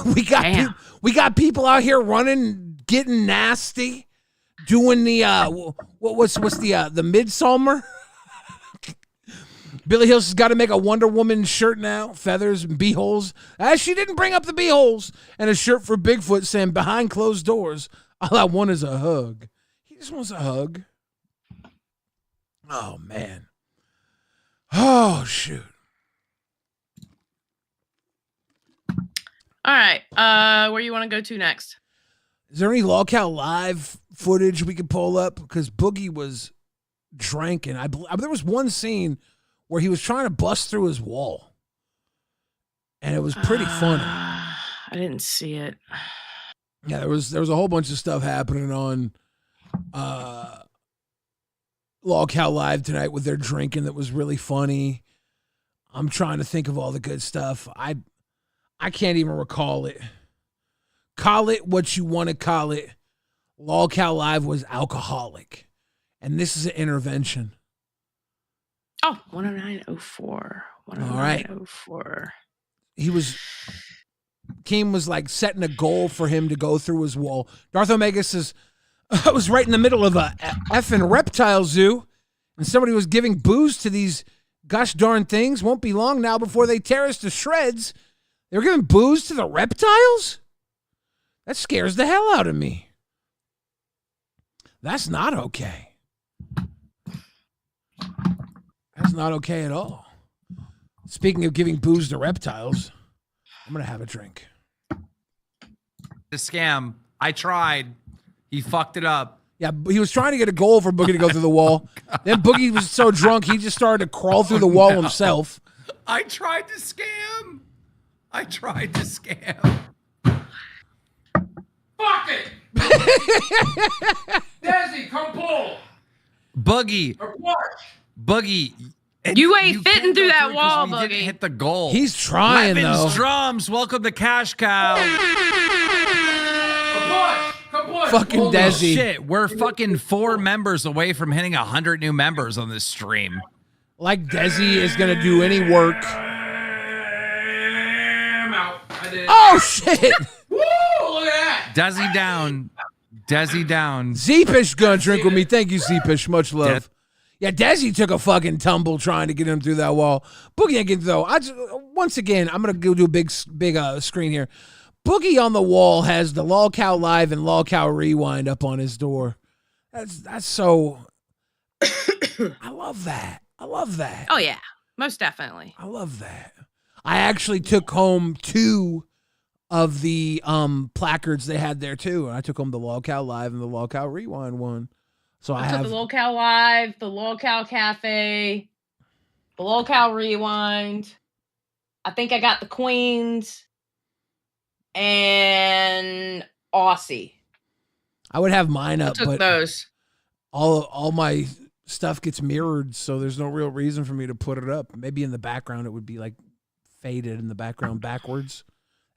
We got people out here running, getting nasty, doing the what's the midsummer? Billy Hills has got to make a Wonder Woman shirt now, feathers and beeholes. She didn't bring up the beeholes, and a shirt for Bigfoot saying behind closed doors, all I want is a hug. He just wants a hug. Oh man. Oh shoot. All right. Where you want to go to next? Is there any LolCow live footage we could pull up? Because Boogie was drinking. There was one scene where he was trying to bust through his wall, and it was pretty funny. I didn't see it. Yeah, there was a whole bunch of stuff happening on LolCow Live tonight with their drinking that was really funny. I'm trying to think of all the good stuff. I can't even recall it. Call it what you want to call it. LolCow Live was alcoholic, and this is an intervention. Oh, 109.04. 109.04. He was Keem was like setting a goal for him to go through his wall. Darth Omega says, I was right in the middle of a effing reptile zoo, and somebody was giving booze to these gosh darn things. Won't be long now before they tear us to shreds. They were giving booze to the reptiles? That scares the hell out of me. That's not okay. That's not okay at all. Speaking of giving booze to reptiles, I'm going to have a drink. The scam. I tried. He fucked it up. Yeah, he was trying to get a goal for Boogie to go through the wall. Then Boogie was so drunk, he just started to crawl through the wall himself. I tried to scam. Fuck it. Desi, come pull. Boogie. Or watch. Boogie. You ain't fitting through that wall, You didn't Boogie. hit the goal. He's trying, Weapons, though. drums. Welcome to Cash Cow. Come push. Fucking Holy Desi. shit. We're fucking 4 members away from hitting 100 new members on this stream. Like Desi is going to do any work. I'm out. I did it. Oh, shit. Woo! Look at that. Desi down. Desi down. Zeepish going to drink with me. Thank you, Zeepish. Much love. Yeah, Desi took a fucking tumble trying to get him through that wall. Boogie ain't getting through. Once again, I'm going to go do a big screen here. Boogie on the wall has the LolCow Live and LolcowRewind up on his door. That's so... I love that. I love that. Oh, yeah. Most definitely. I love that. I actually took home 2 of the placards they had there, too. And I took home the LolCow Live and the LolcowRewind one. So I took have the LolCow Live, the LolCow Cafe, the LolcowRewind. I think I got the Queens and Aussie. I would have mine up, I took but those. all my stuff gets mirrored, so there's no real reason for me to put it up. Maybe in the background it would be like faded in the background backwards.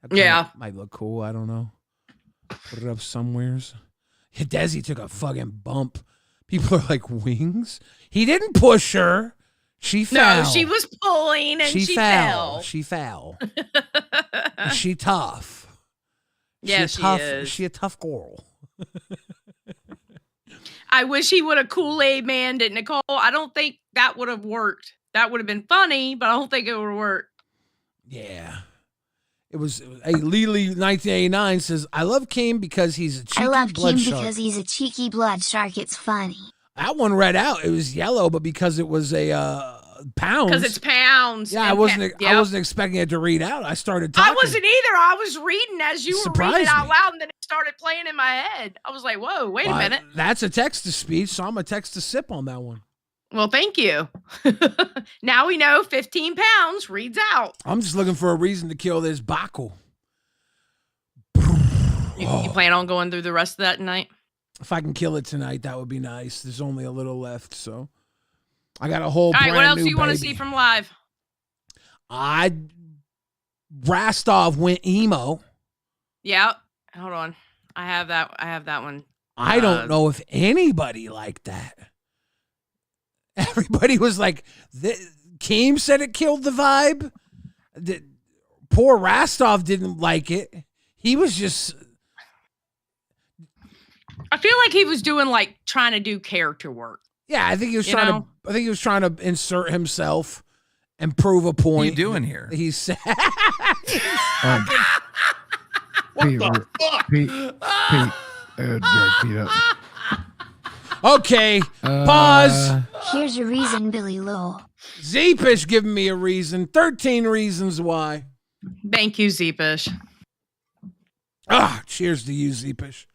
That kinda Yeah. might look cool. I don't know. Put it up somewheres. Yeah, Desi took a fucking bump. People are like, wings? He didn't push her. She fell. No, she was pulling and she fell. She fell. She tough. Yeah, she tough. is. She a tough girl. I wish he would have Kool-Aid manned it, Nicole. I don't think that would have worked. That would have been funny, but I don't think it would have worked. Yeah. It was hey, Lily 1989 says, I love Keem because he's a cheeky I love blood Kim shark. because he's a cheeky blood shark. It's funny. That one read out. It was yellow, but because it was a pounds. Because it's pounds. Yeah, I and wasn't yep. I wasn't expecting it to read out. I started talking. I wasn't either. I was reading as you were reading Surprised it out me. loud, and then it started playing in my head. I was like, whoa, wait a minute. That's a text to speech, so I'm a text to sip on that one. Well, thank you. Now we know 15 pounds reads out. I'm just looking for a reason to kill this Baku. You plan on going through the rest of that night? If I can kill it tonight, that would be nice. There's only a little left, so I got a whole All right, brand what else new do you want to baby. see from live? Rastov went emo. Yeah. Hold on. I have that one. I don't know if anybody liked that. Everybody was like, Keem said it killed the vibe. Poor Rastov didn't like it. He was just... I feel like he was doing like trying to do character work. Yeah, I think he was You trying know? to. I think he was trying to insert himself and prove a point. What are you doing here? He's sad. What the fuck? Pete up. Okay, pause. Here's a reason, Billy Lowell. Zeepish giving me a reason. 13 reasons why. Thank you, Zeepish. Cheers to you, Zeepish.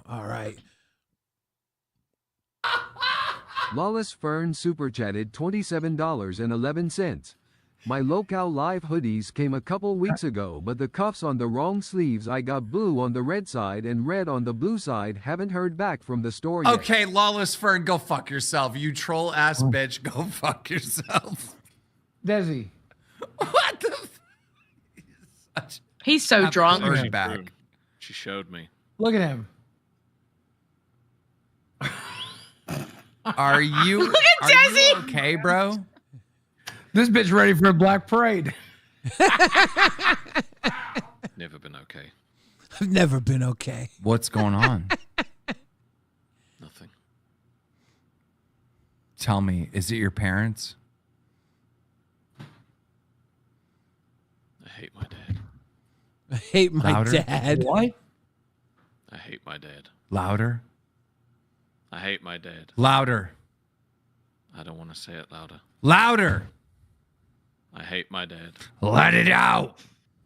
All right. Lawless Fern super chatted $27.11. My LOLCOW Live hoodies came a couple weeks ago, but the cuffs on the wrong sleeves. I got blue on the red side and red on the blue side. Haven't heard back from the store yet. Okay, Lawless Fern, go fuck yourself. You troll ass bitch, go fuck yourself. Desi. What the? He's so drunk. Fern back. She showed me. Look at him. Are you? Look at are you Desi. okay, bro? This bitch ready for a black parade. been okay. I've never been okay. What's going on? Nothing. Tell me, is it your parents? I hate my dad. I hate my Louder? dad. What? I hate my dad. Louder? I hate my dad. Louder. I don't want to say it louder. Louder. I hate my dad. Let it out.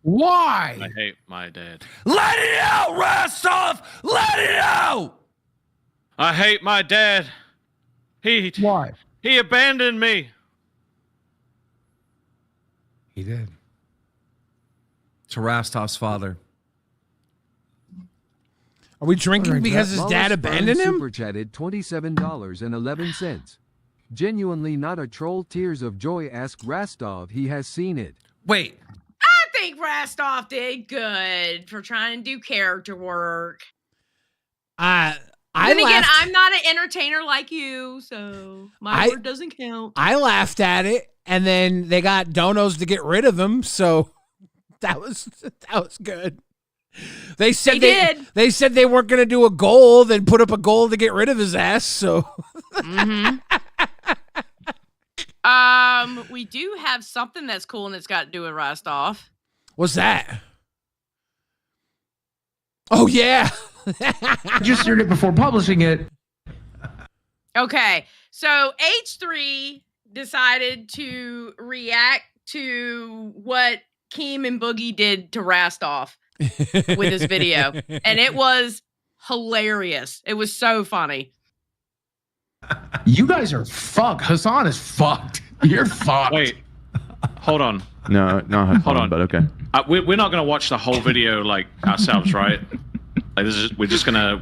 Why? I hate my dad. Let it out, Rostov. Let it out. I hate my dad. Why? He abandoned me. He did. To Rostov's father. Are we drinking because his Lawless dad Fern abandoned him? Super chatted $27.11. Genuinely not a troll. Tears of joy. Ask Rostov. He has seen it. Wait. I think Rostov did good for trying to do character work. Then Again, I'm not an entertainer like you, so my word doesn't count. I laughed at it, and then they got donos to get rid of him, so that was good. They said they said they weren't going to do a goal, then put up a goal to get rid of his ass. So, we do have something that's cool, and it's got to do with Rostov. What's that? Oh yeah, Just heard it before publishing it. Okay, so H3 decided to react to what Keem and Boogie did to Rostov with his video, and it was hilarious. It was so funny. You guys are fucked. Hassan is fucked. You're fucked. Wait. Hold on. No, Hold on. but okay. We're not going to watch the whole video like ourselves, right? Like we're just going to...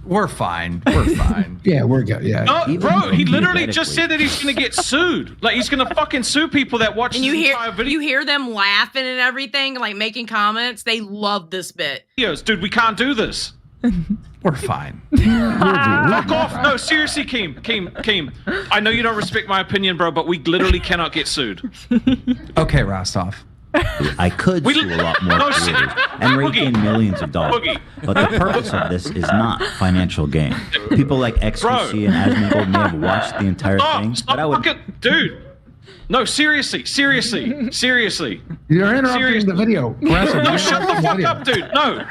We're fine. We're fine. Yeah, we're good. Yeah. No, bro, he literally just said that he's going to get sued. Like, he's going to fucking sue people that watch And this entire video. you hear them laughing and everything, like making comments. They love this bit. Dude, we can't do this. We're fine. Fuck off. No, seriously, Keem. I know you don't respect my opinion, bro, but we literally cannot get sued. Okay, Rostov. I could sue a lot more creators and rake in millions of dollars. But the purpose of this is not financial gain. People like XQC and Asmongold may have watched the entire thing, but I would... Dude. No, seriously. You're interrupting the video. No, shut the fuck up, dude. No.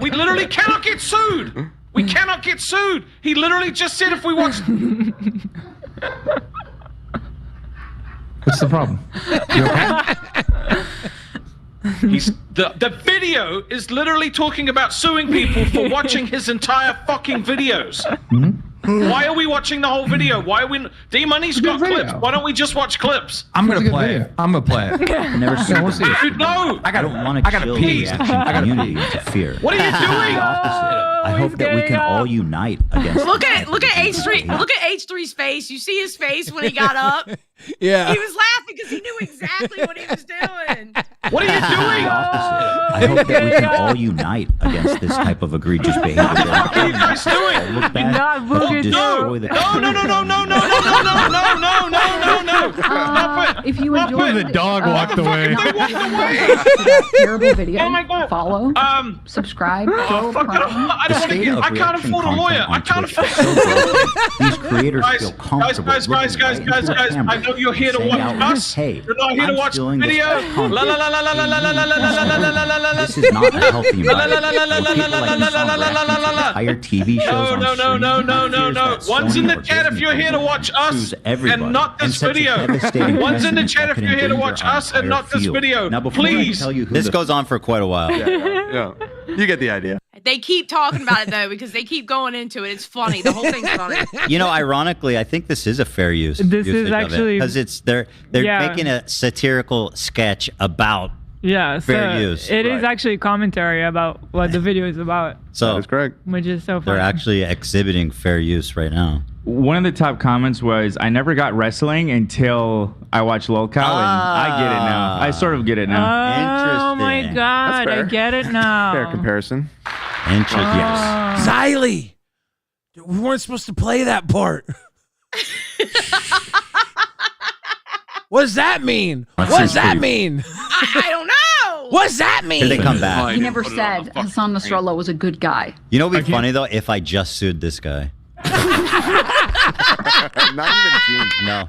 We literally cannot get sued. We cannot get sued. He literally just said if we watch... What's the problem? You okay? The video is literally talking about suing people for watching his entire fucking videos. Why are we watching the whole video? Why are we... D-Money's got clips. Why don't we just watch clips? I'm going to play it. I'm going to play it. I've never seen this. Dude, no! I don't want to kill the reaction community into fear. What are you doing? The opposite. I hope that we can all unite against... Look at H3. Look at H3's face. You see his face when he got up? Yeah. He was laughing because he knew exactly what he was doing. What are you doing? The opposite. I hope that we can all unite against this type of egregious behavior. What are you guys doing? Look back and destroy the... No. Stop it. If you enjoyed The dog walked away. that terrible video, Oh my God. follow, subscribe, go Fuck it. Prime. I can't afford a lawyer. I can't afford These creators feel comfortable. Guys. I know you're here to watch us. Hey, You're not here to watch the video. La la la la la la la la la la la la la la. This is not a healthy environment. Entire TV shows on No. One's in the chat if you're here to watch us and not this video. One's in the chat if you're here to watch us and not this video. Now, before I Please. tell you who this goes on for quite a while. Yeah. You get the idea. They keep talking about it though because they keep going into it. It's funny. The whole thing's funny. You know, ironically, I think this is a fair use. This is actually because it's they're making a satirical sketch about fair use. It is actually commentary about what the video is about. So that's correct. Which is so funny. They're actually exhibiting fair use right now. One of the top comments was, "I never got wrestling until I watched LOLCOW, and I get it now. I sort of get it now." Oh my God, I get it now. Fair comparison. Interesting. Yes. Xylee, we weren't supposed to play that part. What does that mean? What does that mean? I don't know. What's that mean? Here they come back. He never said Hassan Nasrallah was a good guy. You know what'd be funny though? If I just sued this guy. Not even Gene. No.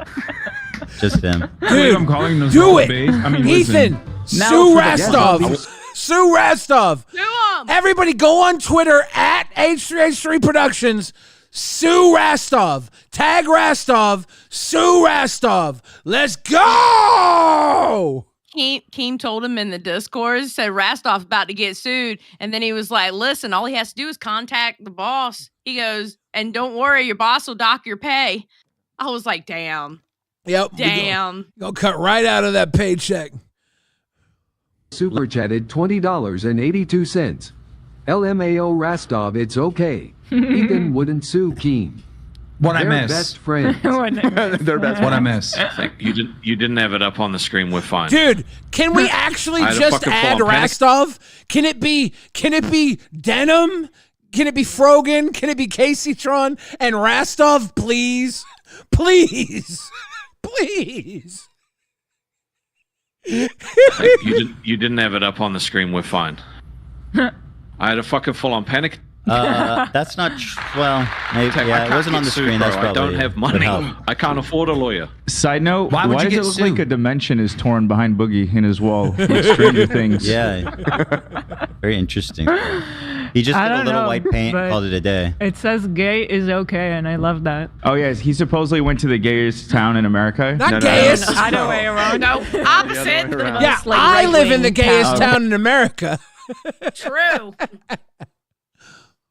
Just him. Dude, I'm calling those do all it. base. I mean, Ethan, listen. Sue Rastov. Sue Rastov. Everybody go on Twitter at H3H3 Productions. Sue Rastov. Tag Rastov. Sue Rastov. Let's go. Keem told him in the Discord, said Rastov's about to get sued. And then he was like, listen, all he has to do is contact the boss. He goes, and don't worry, your boss will dock your pay. I was like, damn. Yep. Damn. Go cut right out of that paycheck. Super chatted $20.82. LMAO Rastov, it's okay. Ethan wouldn't sue Keem. What I They're miss? best friends. They're best. What I miss? You didn't have it up on the screen. We're fine. Dude, can we actually I had a just fucking add full-on panic. Rastov? Can it be Denim? Can it be Frogan? Can it be Caseytron and Rastov, please? Please. Please. You didn't have it up on the screen. We're fine. I had a fucking full-on panic. That's not well. Maybe, I yeah, it can't wasn't on get the sued, screen. bro. That's probably. I don't have money. I can't afford a lawyer. Side note, Why would you does get it look like sued? a dimension is torn behind Boogie in his wall? Like Stranger Things. Yeah. Very interesting. He just I did a don't little know, white paint, but- called it a day. It says gay is okay, and I love that. Oh yes, he supposedly went to the gayest town in America. Not gayest. Other way around. No, opposite. Yeah, I live in the gayest town in America. True.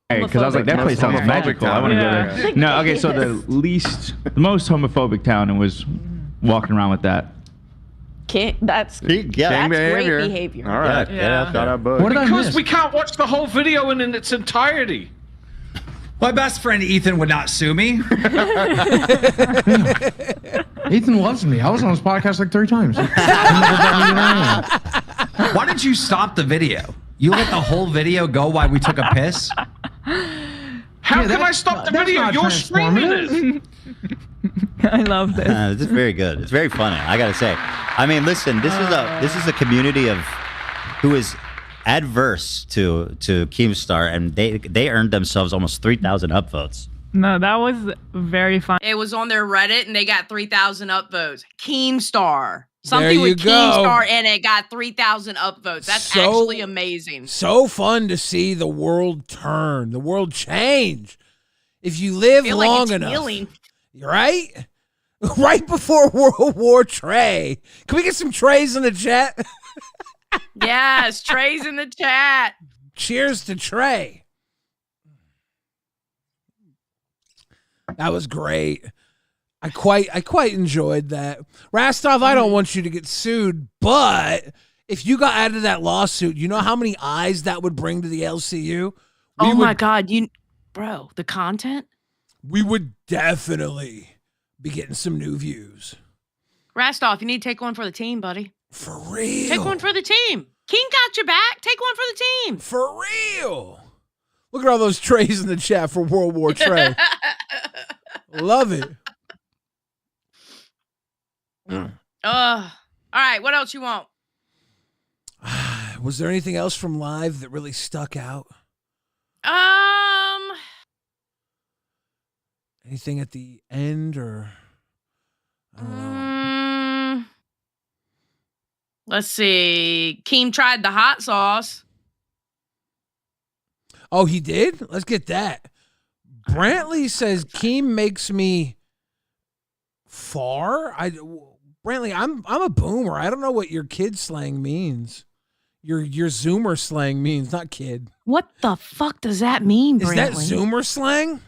Because I was like, that place sounds homophobic magical. I town. want to Yeah. go there. No, okay, so the most homophobic town, and was walking around with that. That's Gang great behavior. All right. Yeah. Shout out, Bud. What did I Because miss? we can't watch the whole video in its entirety. My best friend Ethan would not sue me. Ethan loves me. I was on his podcast like 3 times. Why did you stop the video? You let the whole video go while we took a piss? How can I stop the video? not You're streaming it. I love this. This is very good. It's very funny. I gotta say. I mean, listen. This is a community of who is adverse to Keemstar, and they earned themselves almost 3,000 upvotes. No, that was very fun. It was on their Reddit, and they got 3,000 upvotes. Keemstar. There Something you with go. Keemstar in it got 3,000 upvotes. That's So- actually amazing. So fun to see the world turn, the world change. If you live I feel like long it's enough, healing. right? Right before World War Trey. Can we get some trays in the chat? Yes, Trey's in the chat. Cheers to Trey. That was great. I quite enjoyed that. Rastov, I don't want you to get sued, but if you got out of that lawsuit, you know how many eyes that would bring to the LCU? Oh my God, bro, the content? We would definitely be getting some new views. Rastov, you need to take one for the team, buddy. For real. Take one for the team. King got your back. Take one for the team. For real. Look at all those trays in the chat for World War Trey. Love it. All right, what else you want? Was there anything else from live that really stuck out? Anything at the end or I don't know. Let's see. Keem tried the hot sauce. Oh, he did? Let's get that. Brantley says Keem makes me far. Brantley, I'm a boomer. I don't know what your kid slang means. Your Zoomer slang means, not kid. What the fuck does that mean, Is that Brantley? Zoomer slang?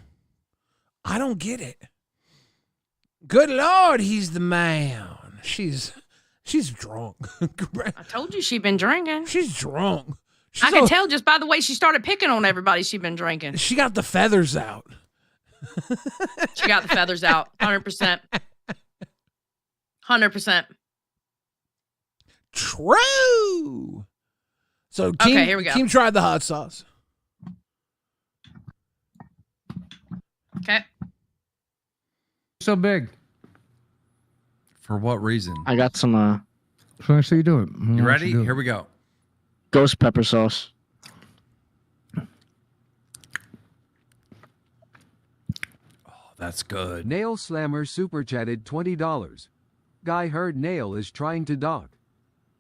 I don't get it. Good Lord, he's the man. She's drunk. I told you she'd been drinking. She's drunk. I can tell just by the way she started picking on everybody she'd been drinking. She got the feathers out. She got the feathers out. 100%. 100%. True. So Okay, here we go. Keem tried the hot sauce. Okay. So big. For what reason? I got some. So actually, you do it. You ready? Here we go. Ghost pepper sauce. That's good. Nail Slammer super chatted $20. Guy heard Nail is trying to dock.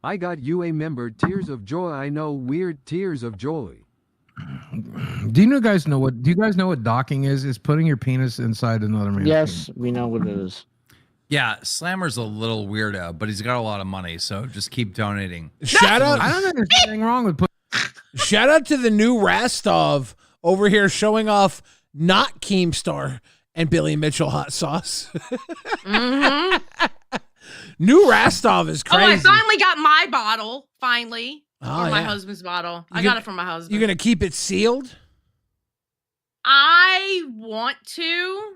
I got you a member. Tears of joy. I know weird tears of joy. Do you guys know what docking is? It's putting your penis inside another man's Yes, penis. we know what it is. Yeah, Slammer's a little weirdo, but he's got a lot of money, so just keep donating. Shout out! I don't think there's anything wrong with Shout out to the new Rastov over here showing off not Keemstar and Billy Mitchell hot sauce. New Rastov is crazy. Oh, I finally got my bottle. Finally. Oh, or my yeah. husband's bottle. I got it from my husband. You gonna keep it sealed? I want to,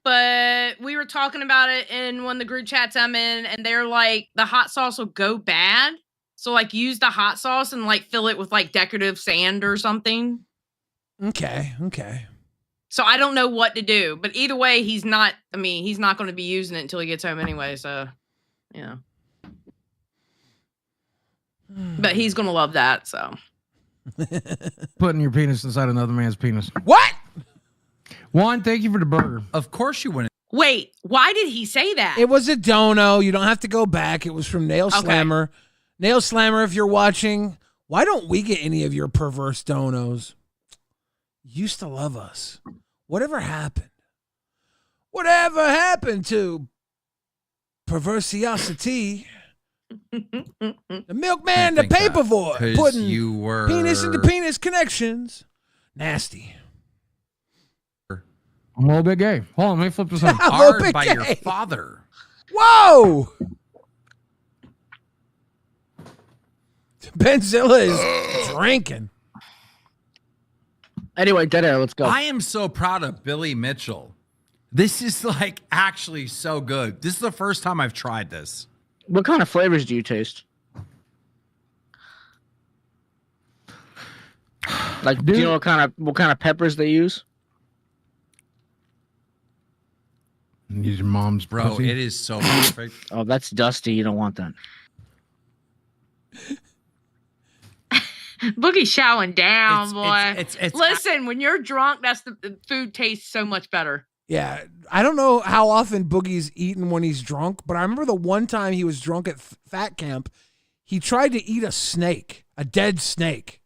but we were talking about it in one of the group chats I'm in, and they're like, the hot sauce will go bad. So like use the hot sauce and like fill it with like decorative sand or something. Okay. So I don't know what to do, but either way, he's not going to be using it until he gets home anyway. So, yeah. But he's going to love that. So putting your penis inside another man's penis. What? Juan, thank you for the burger. Of course you wouldn't. wait, why did he say that? It was a dono. You don't have to go back. It was from Nail Slammer. Nail Slammer, if you're watching, why don't we get any of your perverse donos? You used to love us. Whatever happened? Whatever happened to perversiosity? The milkman, the paperboy, putting you were penis into penis connections. Nasty. I'm a little bit gay. Hold on, let me flip this on. Hard by your father. Whoa! Benzilla is drinking. Anyway, dead air. Let's go. I am so proud of Billy Mitchell. This is like actually so good. This is the first time I've tried this. What kind of flavors do you taste? Like, do you know what kind of peppers they use? Use your mom's Bro, pussy. it is so perfect. Oh, that's dusty. You don't want that. Boogie's showing down, It's- boy. it's- Listen, when you're drunk, that's the food tastes so much better. Yeah, I don't know how often Boogie's eaten when he's drunk, but I remember the one time he was drunk at Fat Camp, he tried to eat a snake, a dead snake.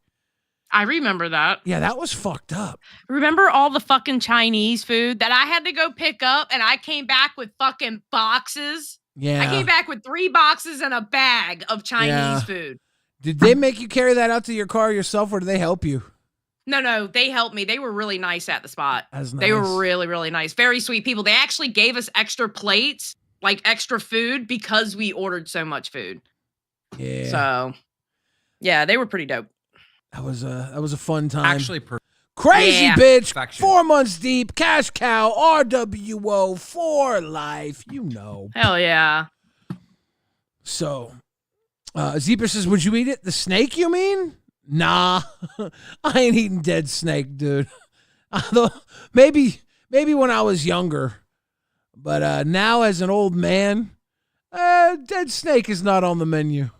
I remember that. Yeah, that was fucked up. Remember all the fucking Chinese food that I had to go pick up, and I came back with fucking boxes? Yeah. I came back with 3 boxes and a bag of Chinese food. Did they make you carry that out to your car yourself, or did they help you? No, they helped me. They were really nice at the spot. That's They nice. were really, really nice. Very sweet people. They actually gave us extra plates, like extra food, because we ordered so much food. Yeah. So, yeah, they were pretty dope. That was a fun time. Actually, Crazy Yeah. bitch. Perfection. 4 months deep. Cash cow. RWO for life. You know. Hell yeah. So, Zeeper says, would you eat it? The snake, you mean? Nah. I ain't eating dead snake, dude. Maybe when I was younger. But now as an old man, dead snake is not on the menu.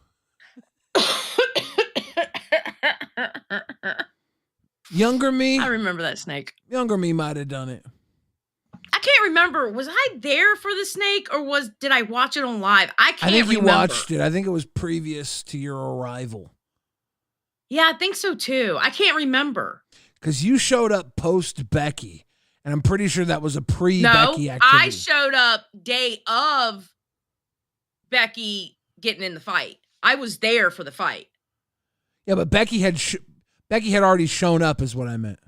Younger me? I remember that snake. Younger me might have done it. I can't remember. Was I there for the snake, or did I watch it on live? I can't I think you remember. watched it. I think it was previous to your arrival. Yeah, I think so too. I can't remember. Because you showed up post Becky, and I'm pretty sure that was a No, pre-Becky activity. I showed up day of Becky getting in the fight. I was there for the fight. Yeah, but Becky had already shown up, is what I meant.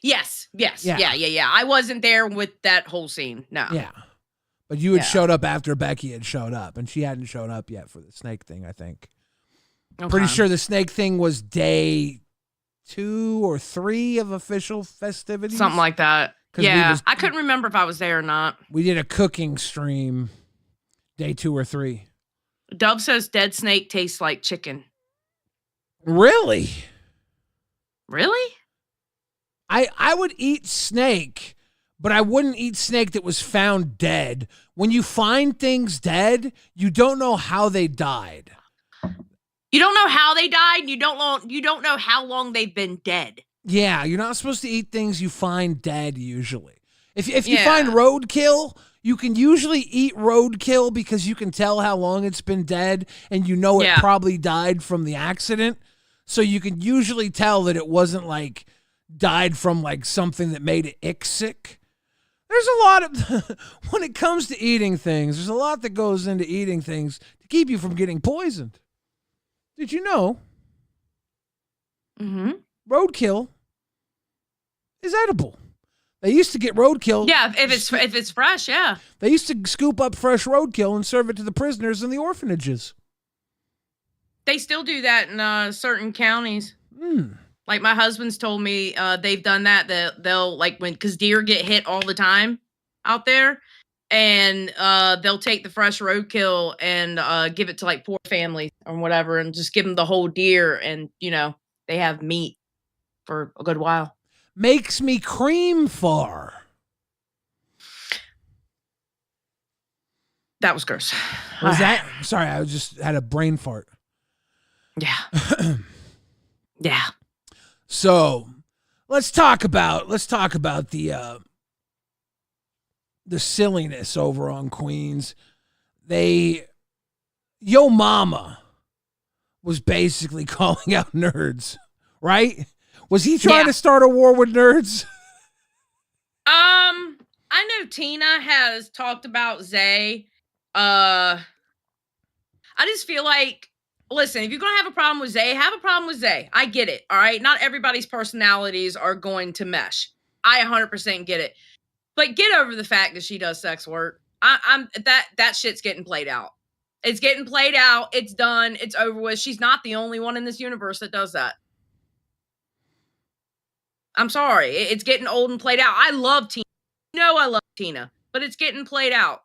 Yes. Yeah. Yeah. I wasn't there with that whole scene. No. Yeah, but you had Yeah. showed up after Becky had showed up, and she hadn't shown up yet for the snake thing. I think. Okay. Pretty sure the snake thing was day 2 or 3 of official festivities. Something like that. 'Cause Yeah. I couldn't remember if I was there or not. We did a cooking stream day 2 or 3. Dove says dead snake tastes like chicken. Really? Really? I would eat snake, but I wouldn't eat snake that was found dead. When you find things dead, you don't know how they died. You don't know how they died. And you don't know how long they've been dead. Yeah, you're not supposed to eat things you find dead usually. If you find roadkill, you can usually eat roadkill because you can tell how long it's been dead and you know it probably died from the accident. So you can usually tell that it wasn't like died from like something that made it ick sick. There's a lot of, when it comes to eating things, there's a lot that goes into eating things to keep you from getting poisoned. Did you know? Roadkill is edible. They used to get roadkill. Yeah, if it's fresh, yeah. They used to scoop up fresh roadkill and serve it to the prisoners in the orphanages. They still do that in certain counties. Like my husband's told me they've done that. They'll like because deer get hit all the time out there, and they'll take the fresh roadkill and give it to like poor families or whatever, and just give them the whole deer, and they have meat for a good while. Makes me cream far. That was gross. Was that? Sorry, I just had a brain fart. Yeah. Yeah. So let's talk about the silliness over on Queens. Yo Mama was basically calling out nerds, right? Was he trying to start a war with nerds? I know Tina has talked about Zay. I just feel like, listen, if you're going to have a problem with Zay, have a problem with Zay. I get it, all right? Not everybody's personalities are going to mesh. I 100% get it. But get over the fact that she does sex work. That shit's getting played out. It's getting played out. It's done. It's over with. She's not the only one in this universe that does that. I'm sorry. It's getting old and played out. I love Tina. I love Tina, but it's getting played out.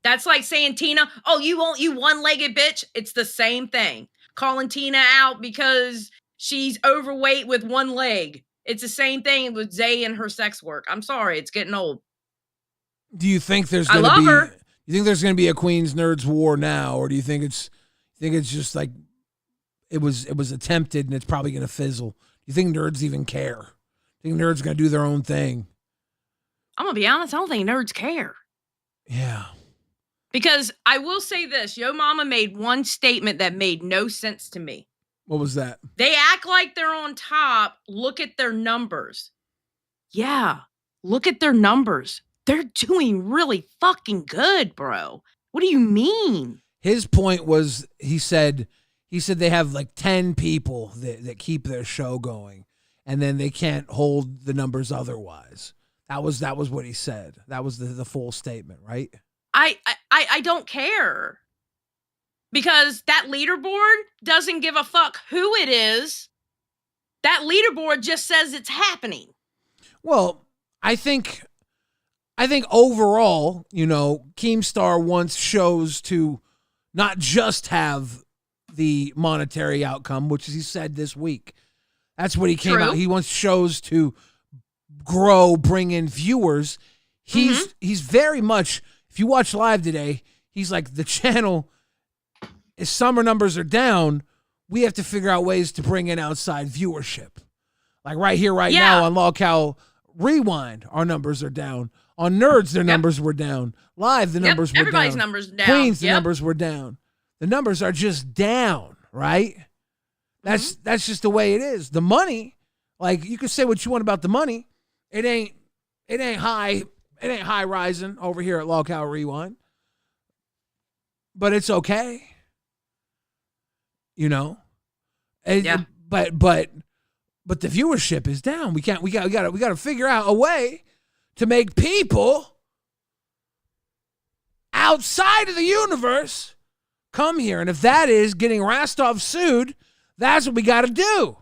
That's like saying, Tina, oh, you one-legged bitch. It's the same thing. Calling Tina out because she's overweight with one leg. It's the same thing with Zay and her sex work. I'm sorry. It's getting old. Do you think there's going to be her. You think there's going to be a Queens Nerds war now, or do you think it's just like it was attempted and it's probably going to fizzle? Do you think nerds even care? Do you think nerds going to do their own thing? I'm going to be honest. I don't think nerds care. Yeah. Because I will say this. Yo Mama made one statement that made no sense to me. What was that? They act like they're on top. Look at their numbers. Yeah. Look at their numbers. They're doing really fucking good, bro. What do you mean? His point was, he said they have like 10 people that keep their show going, and then they can't hold the numbers otherwise. That was what he said. That was the full statement, right? I don't care. Because that leaderboard doesn't give a fuck who it is. That leaderboard just says it's happening. Well, I think overall, Keemstar wants shows to not just have the monetary outcome, which he said this week. That's what he came out. He wants shows to grow, bring in viewers. He's very much, if you watch live today, he's like, the channel, if summer numbers are down, we have to figure out ways to bring in outside viewership. Like right here, now on LolcowRewind, our numbers are down. On Nerds, their numbers were down. Live, the numbers were down. Everybody's numbers down. Queens, the numbers were down. The numbers are just down, right? That's just the way it is. The money, like, you can say what you want about the money. It ain't high. It ain't high rising over here at LolcowRewind. But it's okay. But the viewership is down. We got to figure out a way to make people outside of the universe come here. And if that is getting Rastov sued, that's what we got to do.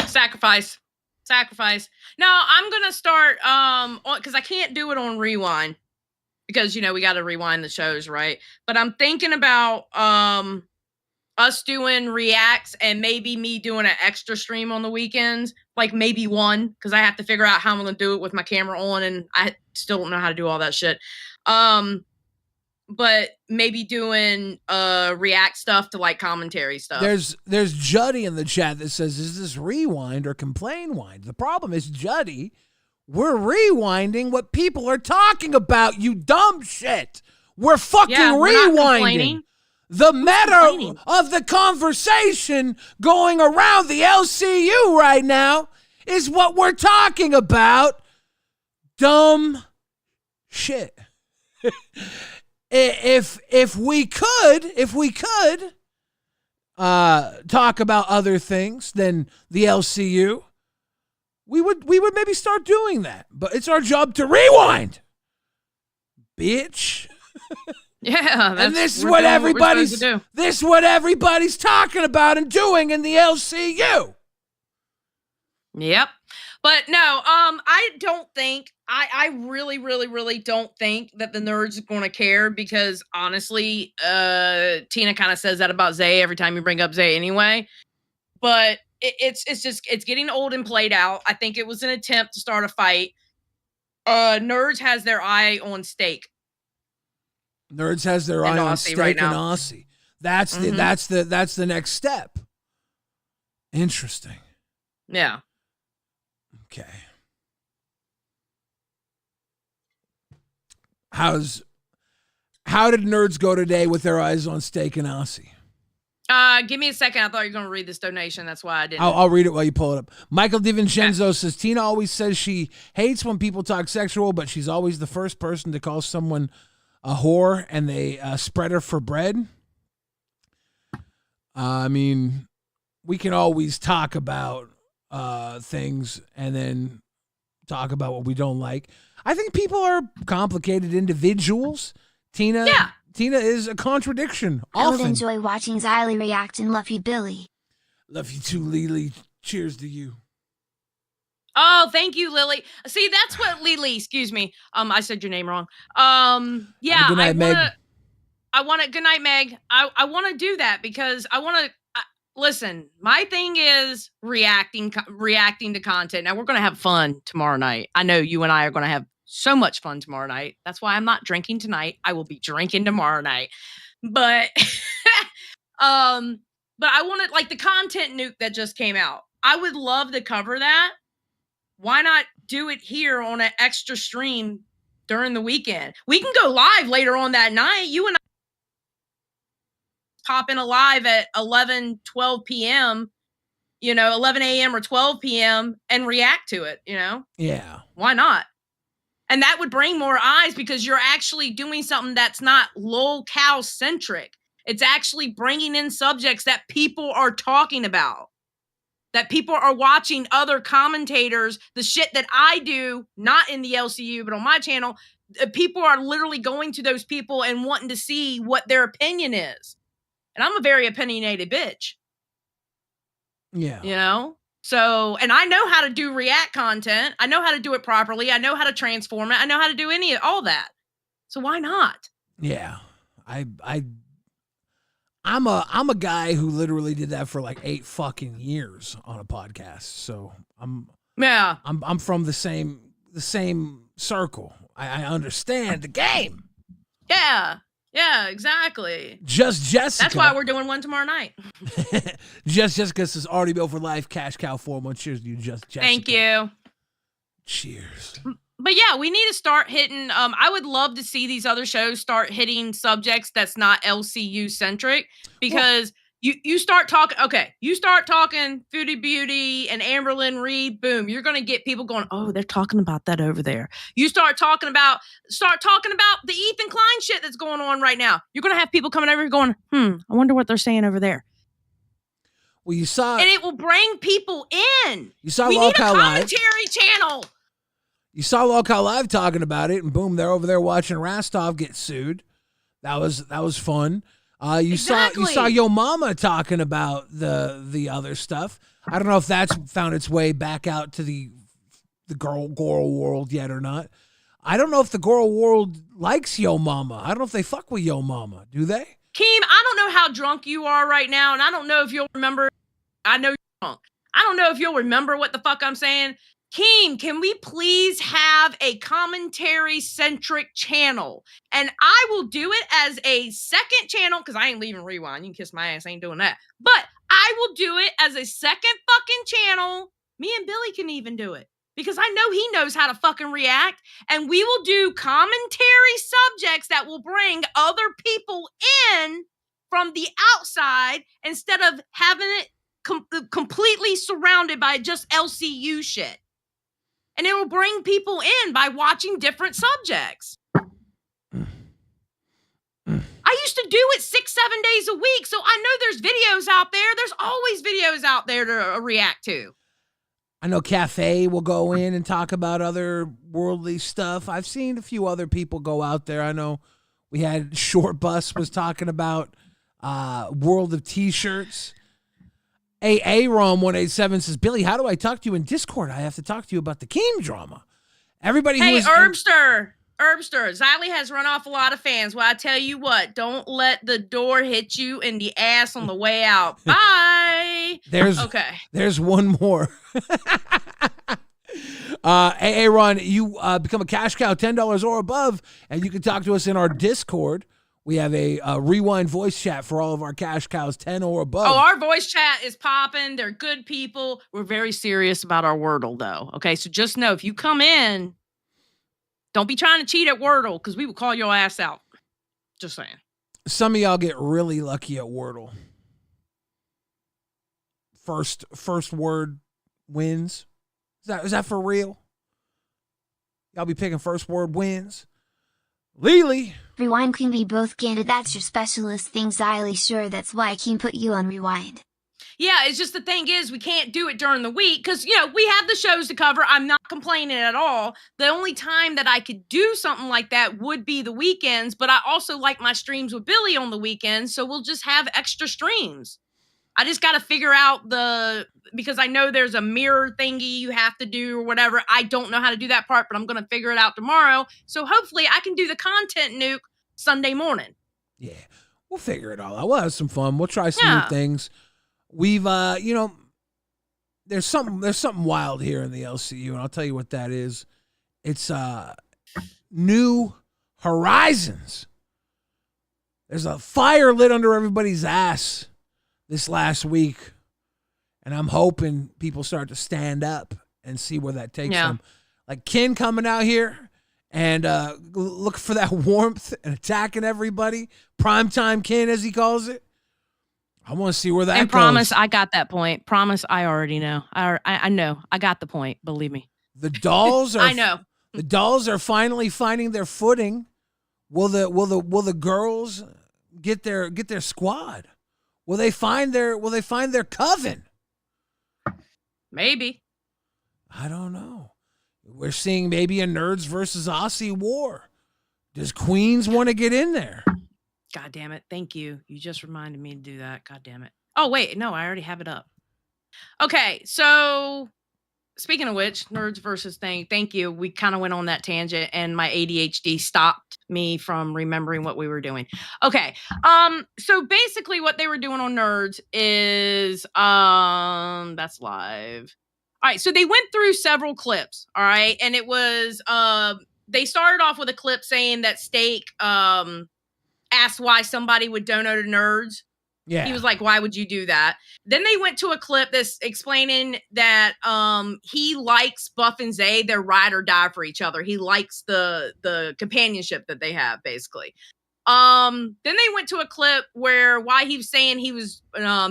Sacrifice. No, I'm going to start, because I can't do it on Rewind. Because, we got to rewind the shows, right? But I'm thinking about us doing reacts and maybe me doing an extra stream on the weekends. Like maybe one, because I have to figure out how I'm going to do it with my camera on, and I still don't know how to do all that shit. but maybe doing react stuff to like commentary stuff. There's Juddy in the chat that says, is this rewind or complain wind? The problem is, Juddy, we're rewinding what people are talking about, you dumb shit. We're fucking rewinding. The meta of the conversation going around the LCU right now is what we're talking about. Dumb shit. If we could talk about other things than the LCU, we would maybe start doing that. But it's our job to rewind, bitch. Yeah, and this is what everybody's talking about and doing in the LCU. Yep. But no, I don't think I really don't think that the nerds are going to care, because honestly, Tina kind of says that about Zay every time you bring up Zay anyway. But it's getting old and played out. I think it was an attempt to start a fight. Nerds has their eye on Steak. Nerds has their eye on Steak and Aussie. That's the next step. Interesting. Yeah. Okay. How did Nerds go today with their eyes on Steak and Aussie? Give me a second. I thought you were going to read this donation. That's why I didn't. I'll read it while you pull it up. Michael DiVincenzo says, Tina always says she hates when people talk sexual, but she's always the first person to call someone a whore and they spread her for bread. I mean, we can always talk about things and then talk about what we don't like. I think people are complicated individuals. Tina is a contradiction. I would enjoy watching Xylee react and love you, Billy. Love you too, Lily. Cheers to you. Oh, thank you, Lily. See, that's what Lily, excuse me. I said your name wrong. Yeah, good night, Meg. Good night, Meg. I want to do that because I want to listen. My thing is reacting to content. Now we're going to have fun tomorrow night. I know you and I are going to have so much fun tomorrow night. That's why I'm not drinking tonight. I will be drinking tomorrow night. But but I want to, like, the content nuke that just came out. I would love to cover that. Why not do it here on an extra stream during the weekend? We can go live later on that night. You and I pop in a live at 11, 12 p.m., 11 a.m. or 12 p.m. and react to it, Yeah. Why not? And that would bring more eyes because you're actually doing something that's not LOLCOW centric. It's actually bringing in subjects that people are talking about, that people are watching other commentators, the shit that I do, not in the LCU, but on my channel. People are literally going to those people and wanting to see what their opinion is. And I'm a very opinionated bitch. Yeah. So, and I know how to do react content. I know how to do it properly. I know how to transform it. I know how to do all that. So why not? Yeah. I'm a guy who literally did that for like 8 fucking years on a podcast. So I'm from the same circle. I understand the game. Yeah, exactly. Just Jessica. That's why we're doing one tomorrow night. Just Jessica says already built for life. Cash cow 4 months. Cheers to you, Just Jessica. Thank you. Cheers. But yeah, we need to start hitting. I would love to see these other shows start hitting subjects that's not LCU centric, because you start talking. Okay, you start talking Foodie Beauty and Amberlynn Reed. Boom, you're gonna get people going, oh, they're talking about that over there. You start talking about the Ethan Klein shit that's going on right now. You're gonna have people coming over here going, I wonder what they're saying over there. Well, you saw, and it will bring people in. You saw we need a LolCOW commentary channel. You saw LolCOW Live talking about it, and boom, they're over there watching Rastov get sued. That was fun. You saw Yo Mama talking about the other stuff. I don't know if that's found its way back out to the Goro world yet or not. I don't know if the Goro world likes Yo Mama. I don't know if they fuck with Yo Mama. Do they? Keem, I don't know how drunk you are right now, and I don't know if you'll remember. I know you're drunk. I don't know if you'll remember what the fuck I'm saying. Keem, can we please have a commentary-centric channel? And I will do it as a second channel, because I ain't leaving Rewind. You can kiss my ass, I ain't doing that. But I will do it as a second fucking channel. Me and Billy can even do it, because I know he knows how to fucking react. And we will do commentary subjects that will bring other people in from the outside, instead of having it completely surrounded by just LCU shit. And it will bring people in by watching different subjects. I used to do it 6-7 days a week, so I know there's videos out there. There's always videos out there to react to. I know Cafe will go in and talk about other worldly stuff. I've seen a few other people go out there. I know we had Short Bus was talking about World of T-shirts. Rom 187 says, Billy, how do I talk to you in Discord? I have to talk to you about the Keem drama. Everybody who Herbster, Xylee has run off a lot of fans. Well, I tell you what, don't let the door hit you in the ass on the way out. Bye. There's one more. Ron, you become a cash cow, $10 or above, and you can talk to us in our Discord. We have a Rewind voice chat for all of our cash cows, 10 or above. Oh, our voice chat is popping. They're good people. We're very serious about our Wordle, though. Okay, so just know, if you come in, don't be trying to cheat at Wordle, because we will call your ass out. Just saying. Some of y'all get really lucky at Wordle. First word wins. Is that for real? Y'all be picking first word wins. Lily. Rewind can be both candid. That's your specialist thing, Xylee. Sure, that's why I can put you on Rewind. Yeah, it's just the thing is, we can't do it during the week because, we have the shows to cover. I'm not complaining at all. The only time that I could do something like that would be the weekends, but I also like my streams with Billy on the weekends, so we'll just have extra streams. I just got to figure out because I know there's a mirror thingy you have to do or whatever. I don't know how to do that part, but I'm going to figure it out tomorrow. So hopefully I can do the content nuke Sunday morning. Yeah, we'll figure it all out. We'll have some fun. We'll try some new things. We've, there's something wild here in the LCU, and I'll tell you what that is. It's New Horizons. There's a fire lit under everybody's ass this last week, and I'm hoping people start to stand up and see where that takes them. Like Ken coming out here and look for that warmth and attacking everybody. Primetime Ken, as he calls it. I want to see where that goes. And promise, I got that point. Promise, I already know. I know. I got the point. Believe me. The dolls are. I know. The dolls are finally finding their footing. Will the girls get their squad? Will they find their coven? Maybe. I don't know. We're seeing maybe a Nerds versus Aussie war. Does Queens want to get in there? God damn it. Thank you. You just reminded me to do that. God damn it. Oh, wait. No, I already have it up. Okay. So speaking of which, Nerds versus thing. Thank you. We kind of went on that tangent and my ADHD stopped me from remembering what we were doing. Okay. So basically what they were doing on Nerds is, that's live. All right. So they went through several clips. All right. And it was, they started off with a clip saying that Steak, asked why somebody would donate to Nerds. Yeah. He was like, why would you do that? Then they went to a clip that's explaining that he likes Buff and Zay. They're ride or die for each other. He likes the companionship that they have, basically. Then they went to a clip where why he was saying he was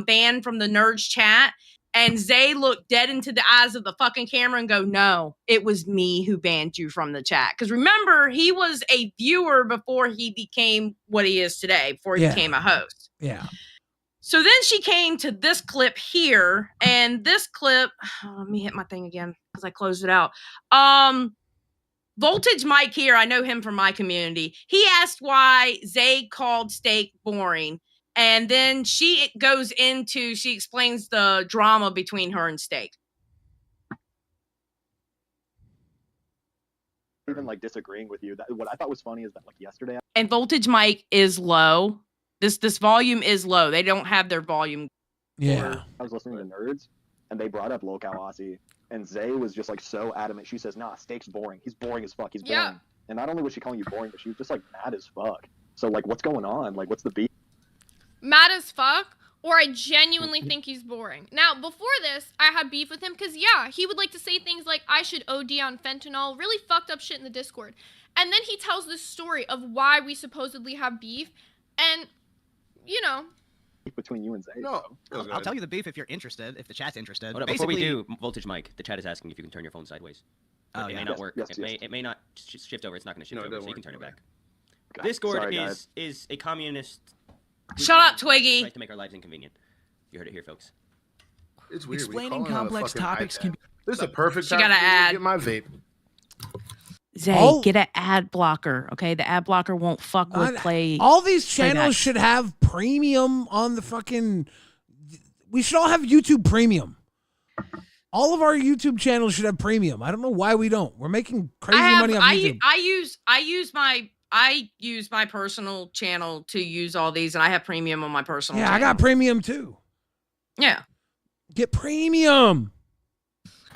banned from the Nerds chat. And Zay looked dead into the eyes of the fucking camera and go, no, it was me who banned you from the chat. Because remember, he was a viewer before he became what he is today, before he became a host. Yeah. So then she came to this clip here. And this clip, let me hit my thing again because I closed it out. Voltage Mike here, I know him from my community. He asked why Zay called Steak boring. And then she explains the drama between her and Steak. Even like disagreeing with you. What I thought was funny is that like yesterday. And Voltage Mic is low. This volume is low. They don't have their volume. Yeah. I was listening to Nerds, and they brought up LOLCOW Aussie And Zay was just like so adamant. She says, "Nah, Steak's boring. He's boring as fuck. He's boring." Yeah. And not only was she calling you boring, but she was just like mad as fuck. So like, what's going on? Like, what's the beef? Mad as fuck, or I genuinely think he's boring. Now, before this, I had beef with him because, yeah, he would like to say things like, I should OD on fentanyl, really fucked up shit in the Discord. And then he tells this story of why we supposedly have beef, and, you know. Between you and Zay. No, I'll tell you the beef if you're interested, if the chat's interested. Hold up, before we do, Voltage Mike, the chat is asking if you can turn your phone sideways. Oh, it yeah. may not Yes, work. yes, It may not shift over. It's not going to shift over, so you can turn it back. Okay. Discord Sorry, guys. is a communist. Shut up, Twiggy. Tries to make our lives inconvenient. You heard it here, folks. It's weird. Explaining complex topics can be. This is a perfect She time got for an me to ad. get my vape. Zay, get an ad blocker, okay? The ad blocker won't fuck with All these channels playback. should have premium on the fucking. We should all have YouTube Premium. All of our YouTube channels should have premium. I don't know why we don't. We're making crazy money on YouTube. I use my personal channel to use all these, and I have premium on my personal Yeah, channel. I got premium too. Yeah. Get premium.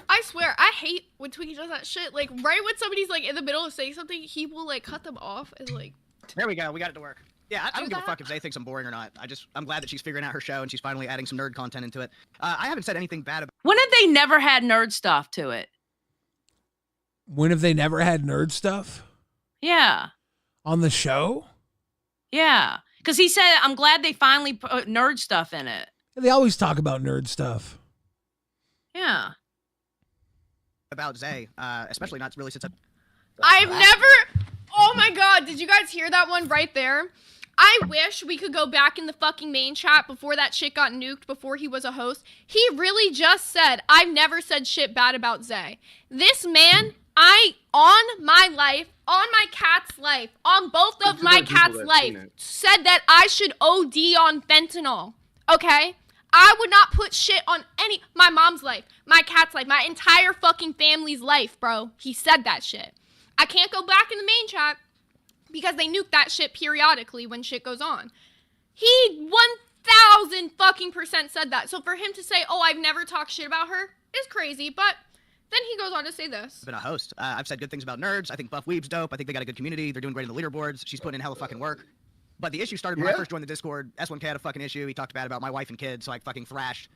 I swear, I hate when Twiggy does that shit. Like, right when somebody's, like, in the middle of saying something, he will, like, cut them off and, like... There we go. We got it to work. Yeah, I don't give a fuck if Zay thinks I'm boring or not. I'm glad that she's figuring out her show and she's finally adding some nerd content into it. I haven't said anything bad about. When have they never had nerd stuff to it? When have they never had nerd stuff Yeah. on the show? Yeah. Because he said, I'm glad they finally put nerd stuff in it. They always talk about nerd stuff. Yeah. About Zay, especially not really since I've never... Oh my god, did you guys hear that one right there? I wish we could go back in the fucking main chat before that shit got nuked, before he was a host. He really just said, I've never said shit bad about Zay. This man, on my life, on my cat's life, on both of my cat's life, said that I should OD on fentanyl. Okay? I would not put shit on my mom's life, my cat's life, my entire fucking family's life, bro. He said that shit. I can't go back in the main chat because they nuke that shit periodically when shit goes on. He 1000 fucking % said that. So for him to say, oh, I've never talked shit about her is crazy, but then he goes on to say this. been a host. I've said good things about nerds. I think Buff Weeb's dope. I think they got a good community. They're doing great in the leaderboards. She's putting in hella fucking work. But the issue started when I first joined the Discord. S1K had a fucking issue. He talked bad about my wife and kids, so I fucking thrashed.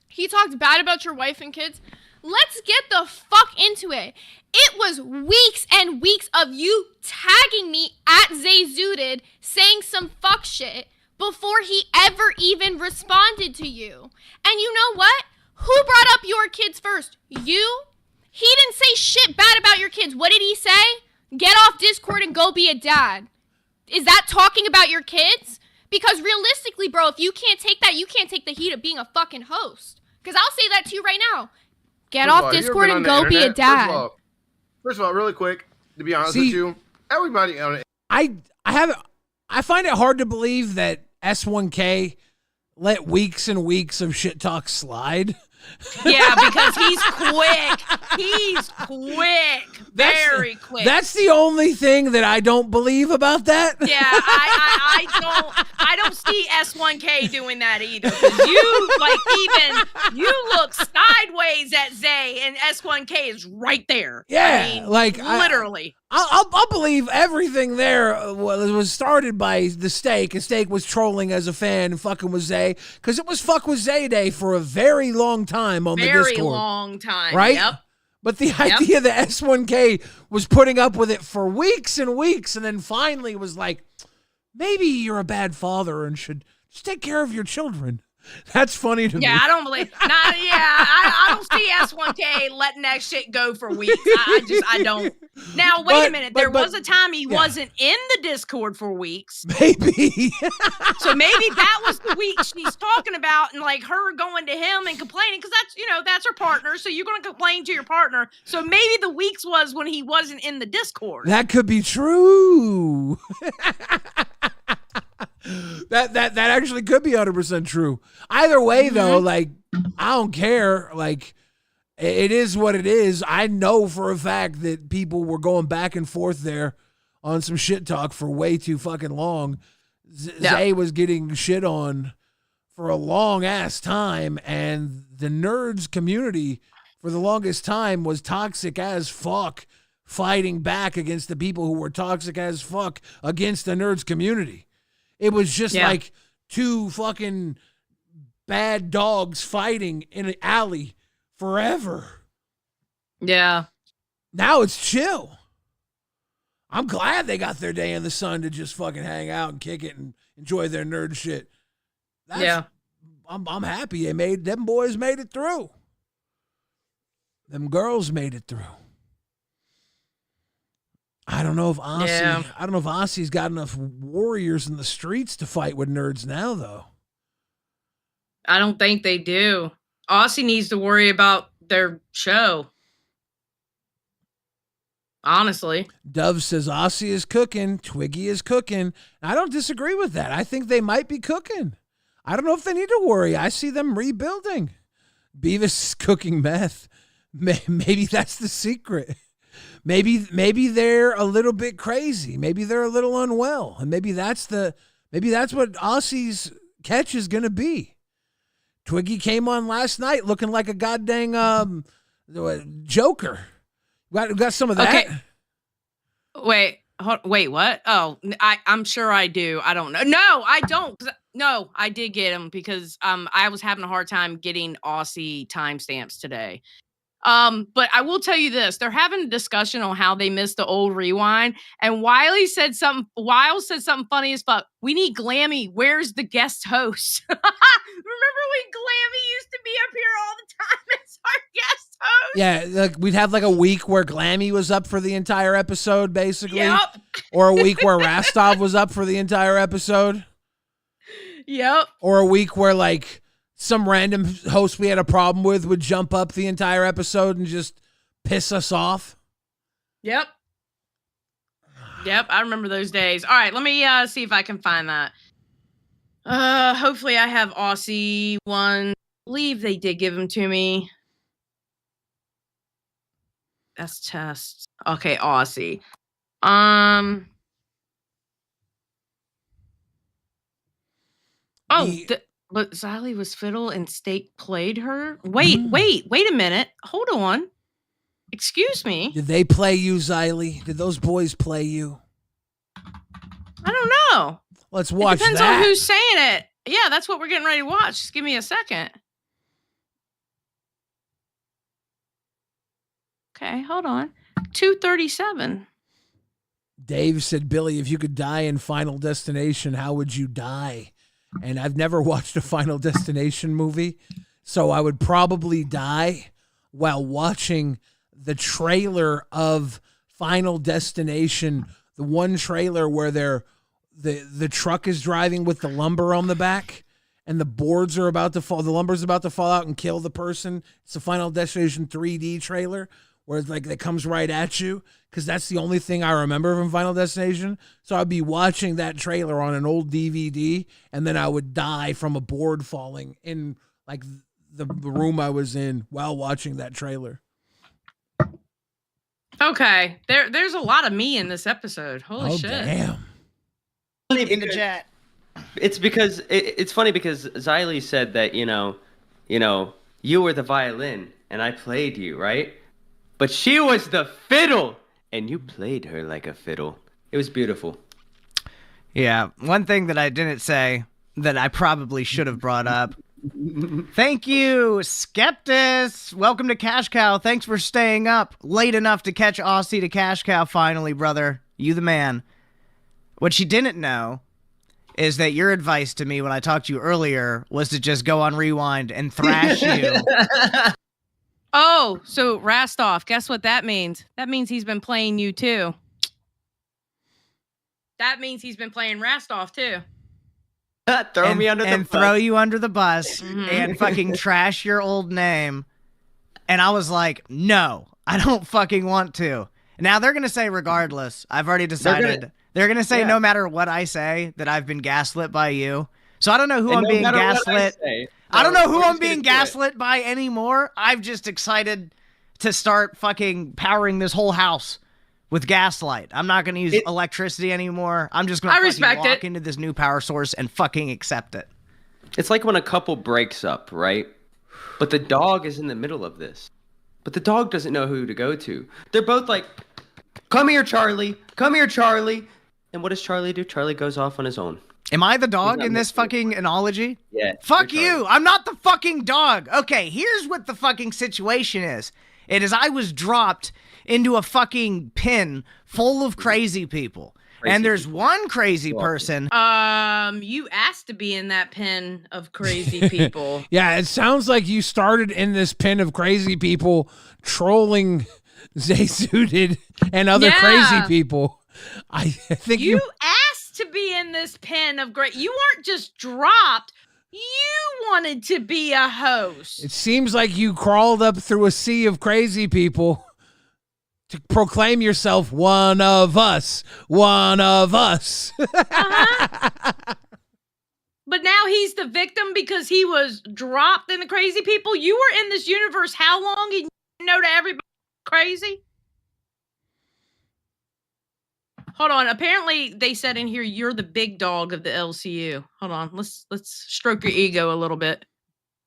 He talked bad about your wife and kids. Let's get the fuck into it. It was weeks and weeks of you tagging me at Zayzooted saying some fuck shit before he ever even responded to you. And you know what? Who brought up your kids first? You? He didn't say shit bad about your kids. What did he say? Get off Discord and go be a dad. Is that talking about your kids? Because realistically, bro, if you can't take that, you can't take the heat of being a fucking host. Because I'll say that to you right now. Get off Discord and go be a dad. First of all, really quick, to be honest with you, everybody on it. I find it hard to believe that S1K let weeks and weeks of shit talk slide. Yeah, because he's quick. He's quick. Very quick. That's the only thing that I don't believe about that. Yeah, I don't see S1K doing that either. 'Cause you look sideways at Zay and S1K is right there. Yeah, I mean, like literally. I'll believe everything there was started by the Steak, and Steak was trolling as a fan and fucking with Zay, because it was fuck with Zay day for a very long time on the Discord. Very long time, right? Yep. But the idea that S1K was putting up with it for weeks and weeks, and then finally was like, maybe you're a bad father and should just take care of your children. That's funny to me. Yeah, I don't believe. I don't see S1K letting that shit go for weeks. I don't. Now wait a minute. There was a time he wasn't in the Discord for weeks. Maybe. So maybe that was the week she's talking about, and like her going to him and complaining, because that's her partner. So you're going to complain to your partner. So maybe the weeks was when he wasn't in the Discord. That could be true. That actually could be 100% true. Either way, though, like, I don't care. Like, it is what it is. I know for a fact that people were going back and forth there on some shit talk for way too fucking long. Zay was getting shit on for a long ass time, and the nerds community for the longest time was toxic as fuck, fighting back against the people who were toxic as fuck against the nerds community. It was just like two fucking bad dogs fighting in an alley forever. Yeah. Now it's chill. I'm glad they got their day in the sun to just fucking hang out and kick it and enjoy their nerd shit. I'm happy them boys made it through. Them girls made it through. I don't know if Aussie's got enough warriors in the streets to fight with nerds now, though. I don't think they do. Aussie needs to worry about their show. Honestly. Dove says Aussie is cooking, Twiggy is cooking. I don't disagree with that. I think they might be cooking. I don't know if they need to worry. I see them rebuilding. Beavis is cooking meth. Maybe that's the secret. Maybe they're a little bit crazy. Maybe they're a little unwell, and maybe that's what Aussie's catch is gonna be. Twiggy came on last night looking like a goddamn Joker. Got some of that. Okay. Wait, what? Oh, I'm sure I do. I don't know. No, I don't. No, I did get him because I was having a hard time getting Aussie timestamps today. But I will tell you this: they're having a discussion on how they missed the old rewind, and Wiles said something funny as fuck. We need Glammy. Where's the guest host? Remember when Glammy used to be up here all the time as our guest host? Yeah, like we'd have like a week where Glammy was up for the entire episode, basically. Yep. Or a week where Rastov was up for the entire episode. Yep. Or a week where like some random host we had a problem with would jump up the entire episode and just piss us off. Yep. I remember those days. All right, let me see if I can find that. Hopefully I have Aussie one. I believe they did give them to me. That's tests. Okay, Aussie. But Xylee was fiddle and Steak played her? Wait a minute. Hold on. Excuse me. Did they play you, Xylee? Did those boys play you? I don't know. Let's watch that. It depends on who's saying it. Yeah, that's what we're getting ready to watch. Just give me a second. Okay, hold on. 2:37. Dave said, Billy, if you could die in Final Destination, how would you die? And I've never watched a Final Destination movie, so I would probably die while watching the trailer of Final Destination, the one trailer where the truck is driving with the lumber on the back and the boards are about to fall, the lumber's about to fall out and kill the person. It's a Final Destination 3D trailer where it's like it comes right at you, because that's the only thing I remember from Final Destination. So I'd be watching that trailer on an old DVD, and then I would die from a board falling in like the room I was in while watching that trailer. Okay, there's a lot of me in this episode. Holy shit! Damn. In the chat. It's because it's funny because Xylee said that you were the violin and I played you, right? But she was the fiddle, and you played her like a fiddle. It was beautiful. Yeah, one thing that I didn't say that I probably should have brought up. Thank you, Skeptis. Welcome to Cash Cow. Thanks for staying up late enough to catch Aussie to Cash Cow finally, brother. You the man. What she didn't know is that your advice to me when I talked to you earlier was to just go on Rewind and thrash you. Oh, so Rastov, guess what that means? That means he's been playing you too. That means he's been playing Rastov too. Throw me under the bus. And throw you under the bus and fucking trash your old name. And I was like, no, I don't fucking want to. Now they're going to say regardless. I've already decided. They're going to say no matter what I say that I've been gaslit by you. So I don't know who I'm being gaslit. I don't know who I'm being gaslit by anymore. I'm just excited to start fucking powering this whole house with gaslight. I'm not going to use electricity anymore. I'm just going to walk into this new power source and fucking accept it. It's like when a couple breaks up, right? But the dog is in the middle of this. but the dog doesn't know who to go to. They're both like, "Come here, Charlie. Come here, Charlie." And what does Charlie do? Charlie goes off on his own. Am I the dog in this fucking analogy? Yeah. Fuck you. I'm not the fucking dog. Okay, here's what the fucking situation is. It is I was dropped into a fucking pen full of crazy people. And there's one crazy person. You asked to be in that pen of crazy people. Yeah, it sounds like you started in this pen of crazy people trolling Zay Suited and other crazy people. I think you asked to be in this pen of great. You weren't just dropped. You wanted to be a host. It seems like you crawled up through a sea of crazy people to proclaim yourself one of us. One of us. But now he's the victim because he was dropped in the crazy people. You were in this universe how long? And you know to everybody crazy? Hold on. Apparently, they said in here you're the big dog of the LCU. Hold on. Let's stroke your ego a little bit.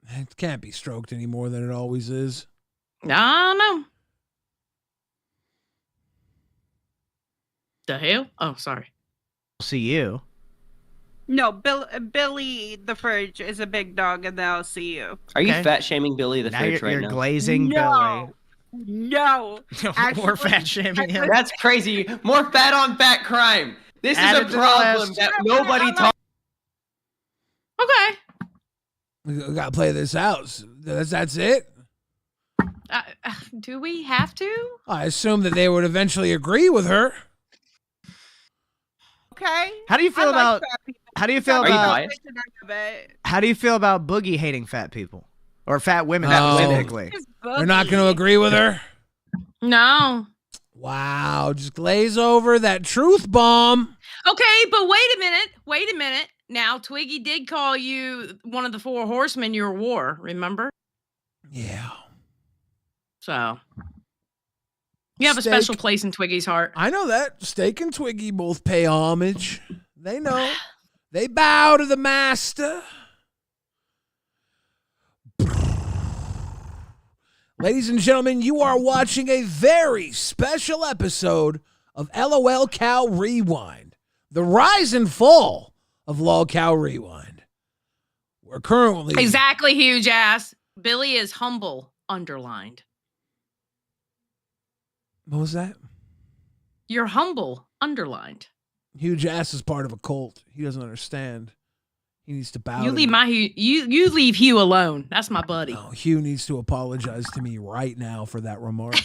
It can't be stroked any more than it always is. I don't know. The hell? Oh, sorry. LCU. No, Billy the Fridge is a big dog in the LCU. Are you fat shaming Billy the Fridge right now? You're glazing Billy. No. We're fat shaming him. That's crazy. More fat on fat crime. This is a problem that nobody talks. Okay. We gotta play this out. That's it. Do we have to? I assume that they would eventually agree with her. Okay. How do you feel about? How do you feel about? Are How do you feel about Boogie hating fat people or fat women specifically? They're not going to agree with her. No. Wow, just glaze over that truth bomb. Okay, but wait a minute. Wait a minute. Now, Twiggy did call you one of the 4 horsemen you wore, remember? Yeah. So, you have a special place in Twiggy's heart. I know that. Steak and Twiggy both pay homage. They know. They bow to the master. Ladies and gentlemen, you are watching a very special episode of LOLCowRewind, the rise and fall of LolcowRewind. We're currently... Exactly, huge ass. Billy is humble, underlined. What was that? You're humble, underlined. Huge ass is part of a cult. He doesn't understand. He needs to bow. You leave you leave Hugh alone. That's my buddy. No, Hugh needs to apologize to me right now for that remark.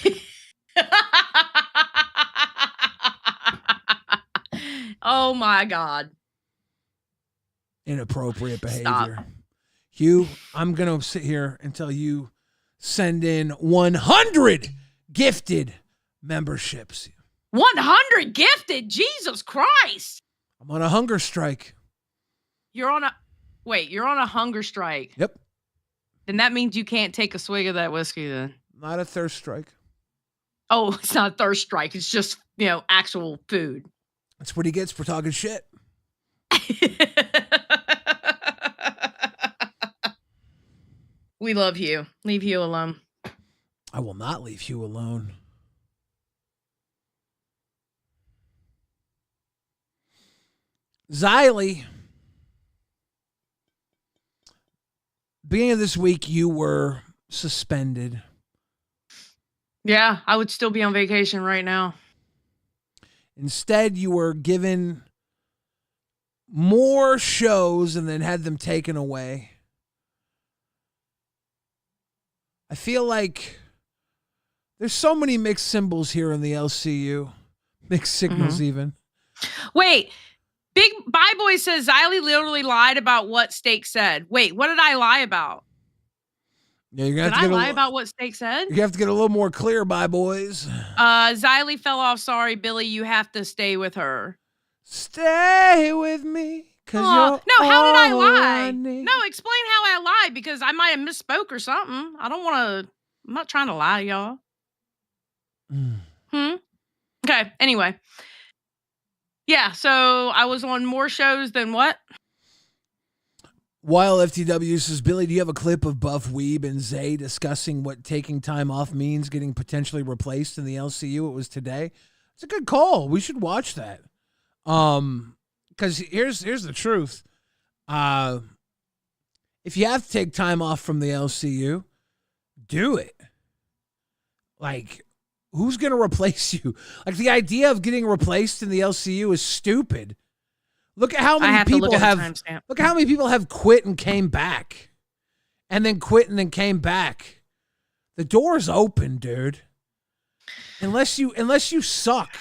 Oh my God. Inappropriate behavior. Stop. Hugh, I'm going to sit here until you send in 100 gifted memberships. 100 gifted? Jesus Christ. I'm on a hunger strike. You're on a hunger strike. Yep. Then that means you can't take a swig of that whiskey then. Not a thirst strike. Oh, it's not a thirst strike. It's just, actual food. That's what he gets for talking shit. We love Hugh. Leave Hugh alone. I will not leave Hugh alone. Xylee, beginning of this week, you were suspended. Yeah, I would still be on vacation right now. Instead, you were given more shows and then had them taken away. I feel like there's so many mixed symbols here in the LCU. Mixed signals, even. Wait. Big Bye Boy says Xylee literally lied about what Steak said. Wait, what did I lie about? Yeah, you're gonna Did have to I lie about what Steak said? You have to get a little more clear, Bye Boys. Xylee fell off. Sorry, Billy. You have to stay with her. Stay with me. No, how did I lie? No, explain how I lied because I might have misspoke or something. I'm not trying to lie to y'all. Okay, anyway. Yeah, so I was on more shows than what? While FTW says, Billy, do you have a clip of Buff, Weeb, and Zay discussing what taking time off means, getting potentially replaced in the LCU? It was today. It's a good call. We should watch that. Because here's the truth. If you have to take time off from the LCU, do it. Like, who's going to replace you? Like, the idea of getting replaced in the LCU is stupid. Look at how many people look at how many people have quit and came back. And then quit and then came back. The door's open, dude. Unless you suck.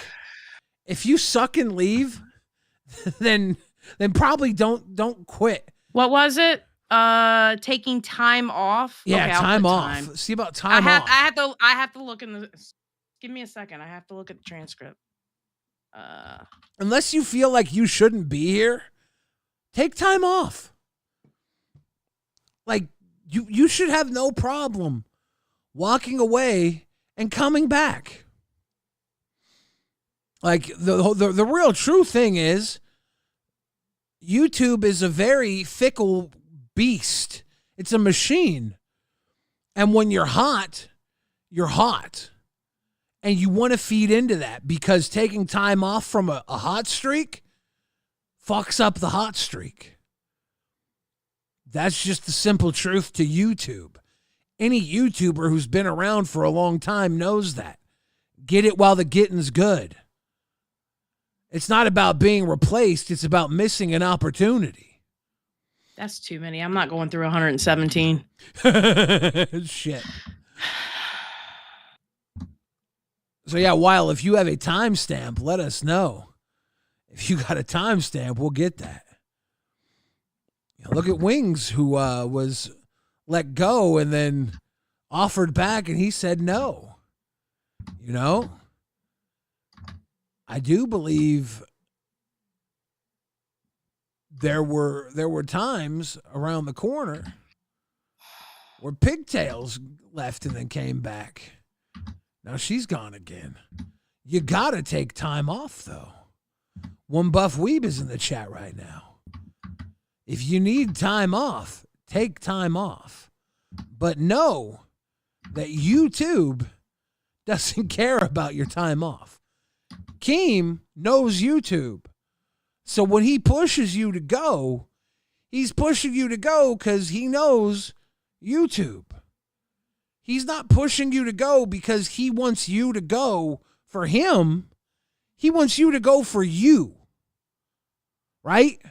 If you suck and leave, then probably don't quit. What was it? Taking time off. Yeah, okay, time off. See about time off. I have to look in the. Give me a second. I have to look at the transcript. Unless you feel like you shouldn't be here, take time off. Like you should have no problem walking away and coming back. Like the real true thing is, YouTube is a very fickle beast. It's a machine. And when you're hot, you're hot. And you want to feed into that because taking time off from a hot streak fucks up the hot streak. That's just the simple truth to YouTube. Any YouTuber who's been around for a long time knows that. Get it while the getting's good. It's not about being replaced. It's about missing an opportunity. That's too many. I'm not going through 117. Shit. So yeah, Weil, if you have a timestamp, let us know. If you got a timestamp, we'll get that. You know, look at Wings, who was let go and then offered back, and he said no. You know, I do believe there were times around the corner where Pigtails left and then came back. Now she's gone again. You got to take time off, though. One Buff Weeb is in the chat right now. If you need time off, take time off. But know that YouTube doesn't care about your time off. Keem knows YouTube. So when he pushes you to go, he's pushing you to go because he knows YouTube. He's not pushing you to go because he wants you to go for him. He wants you to go for you. Right?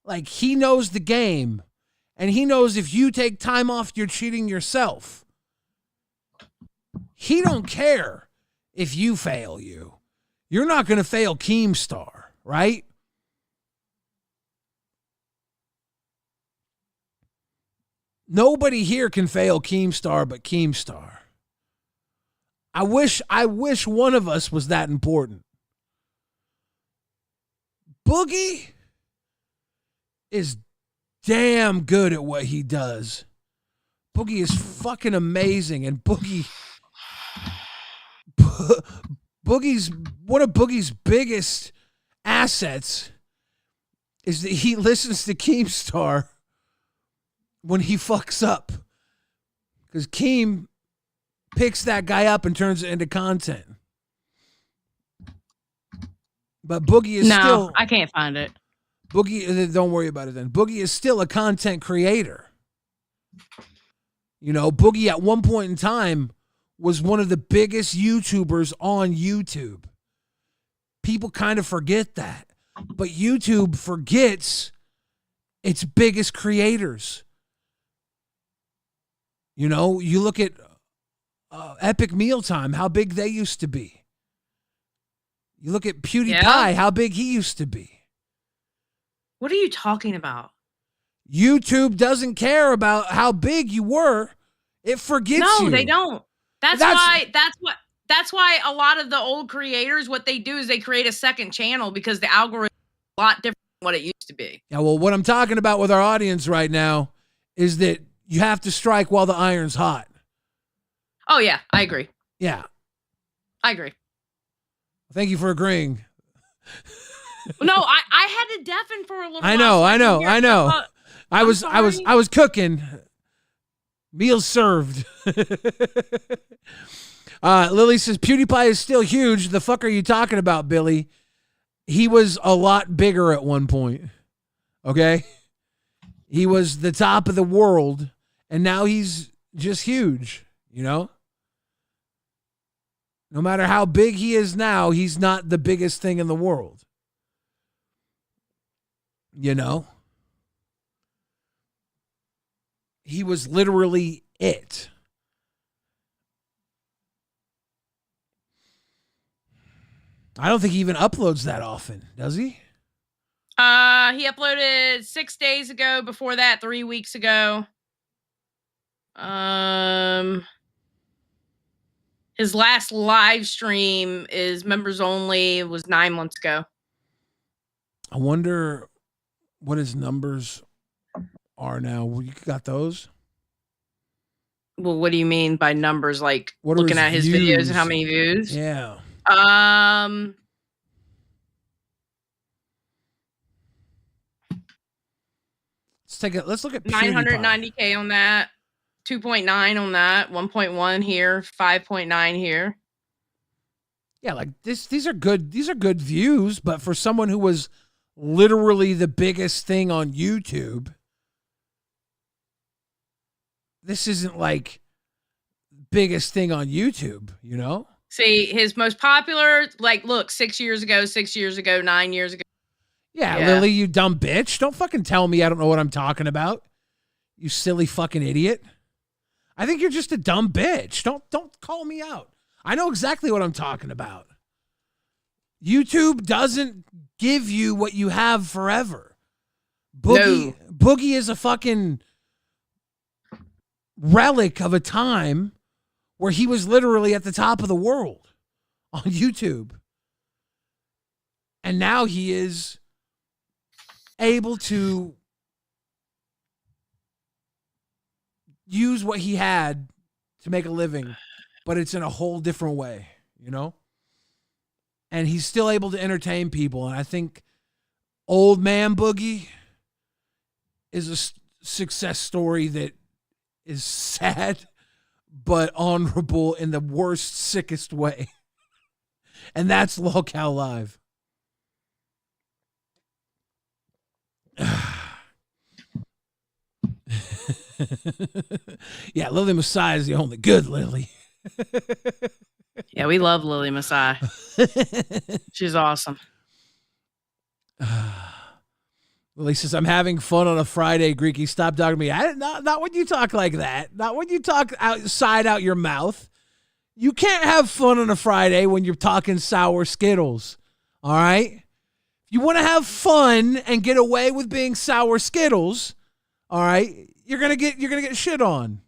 Like, he knows the game. And he knows if you take time off, you're cheating yourself. He don't care if you fail you. You're not going to fail Keemstar, right? Nobody here can fail Keemstar but Keemstar. I wish one of us was that important. Boogie is damn good at what he does. Boogie is fucking amazing, and Boogie's one of Boogie's biggest assets is that he listens to Keemstar when he fucks up, because Keem picks that guy up and turns it into content. But Boogie is still... I can't find it. Boogie, don't worry about it then. Boogie is still a content creator. You know, Boogie at one point in time was one of the biggest YouTubers on YouTube. People kind of forget that. But YouTube forgets its biggest creators. You know, you look at Epic Mealtime, how big they used to be. You look at PewDiePie, how big he used to be. What are you talking about? YouTube doesn't care about how big you were. It forgets you. No, they don't. That's why a lot of the old creators, what they do is they create a second channel because the algorithm is a lot different than what it used to be. Yeah, well, what I'm talking about with our audience right now is that you have to strike while the iron's hot. Oh, yeah, I agree. Yeah. I agree. Thank you for agreeing. No, I had to deafen for a little while. I know. I was cooking. Meals served. Lily says PewDiePie is still huge. The fuck are you talking about, Billy? He was a lot bigger at one point. Okay? He was the top of the world, and now he's just huge, you know? No matter how big he is now, he's not the biggest thing in the world. You know? He was literally it. I don't think he even uploads that often, does he? He uploaded 6 days ago. Before that, 3 weeks ago. His last live stream is members only. It was 9 months ago. I wonder what his numbers are now. You got those? Well, what do you mean by numbers? Like What are looking at his his videos views? and how many views? Yeah. Let's look at PewDiePie. 990K on that, 2.9 on that, 1.1 here, 5.9 here. Yeah, like these are good views, but for someone who was literally the biggest thing on YouTube, this isn't like biggest thing on YouTube, you know? See, his most popular, like, look, 6 years ago, 9 years ago. Yeah, Lily, you dumb bitch. Don't fucking tell me I don't know what I'm talking about. You silly fucking idiot. I think you're just a dumb bitch. Don't call me out. I know exactly what I'm talking about. YouTube doesn't give you what you have forever. Boogie is a fucking relic of a time where he was literally at the top of the world on YouTube. And now he is able to use what he had to make a living, but it's in a whole different way, you know? And he's still able to entertain people. And I think Old Man Boogie is a success story that is sad, but honorable in the worst, sickest way. And that's LOLCOW Live. Yeah, Lily Masai is the only good Lily. Yeah, we love Lily Masai. She's awesome. Lily says, I'm having fun on a Friday, Greeky. Stop talking to me. Not when you talk like that. Not when you talk outside out your mouth. You can't have fun on a Friday when you're talking sour Skittles. All right? If you want to have fun and get away with being sour Skittles, all right, you're gonna get shit on.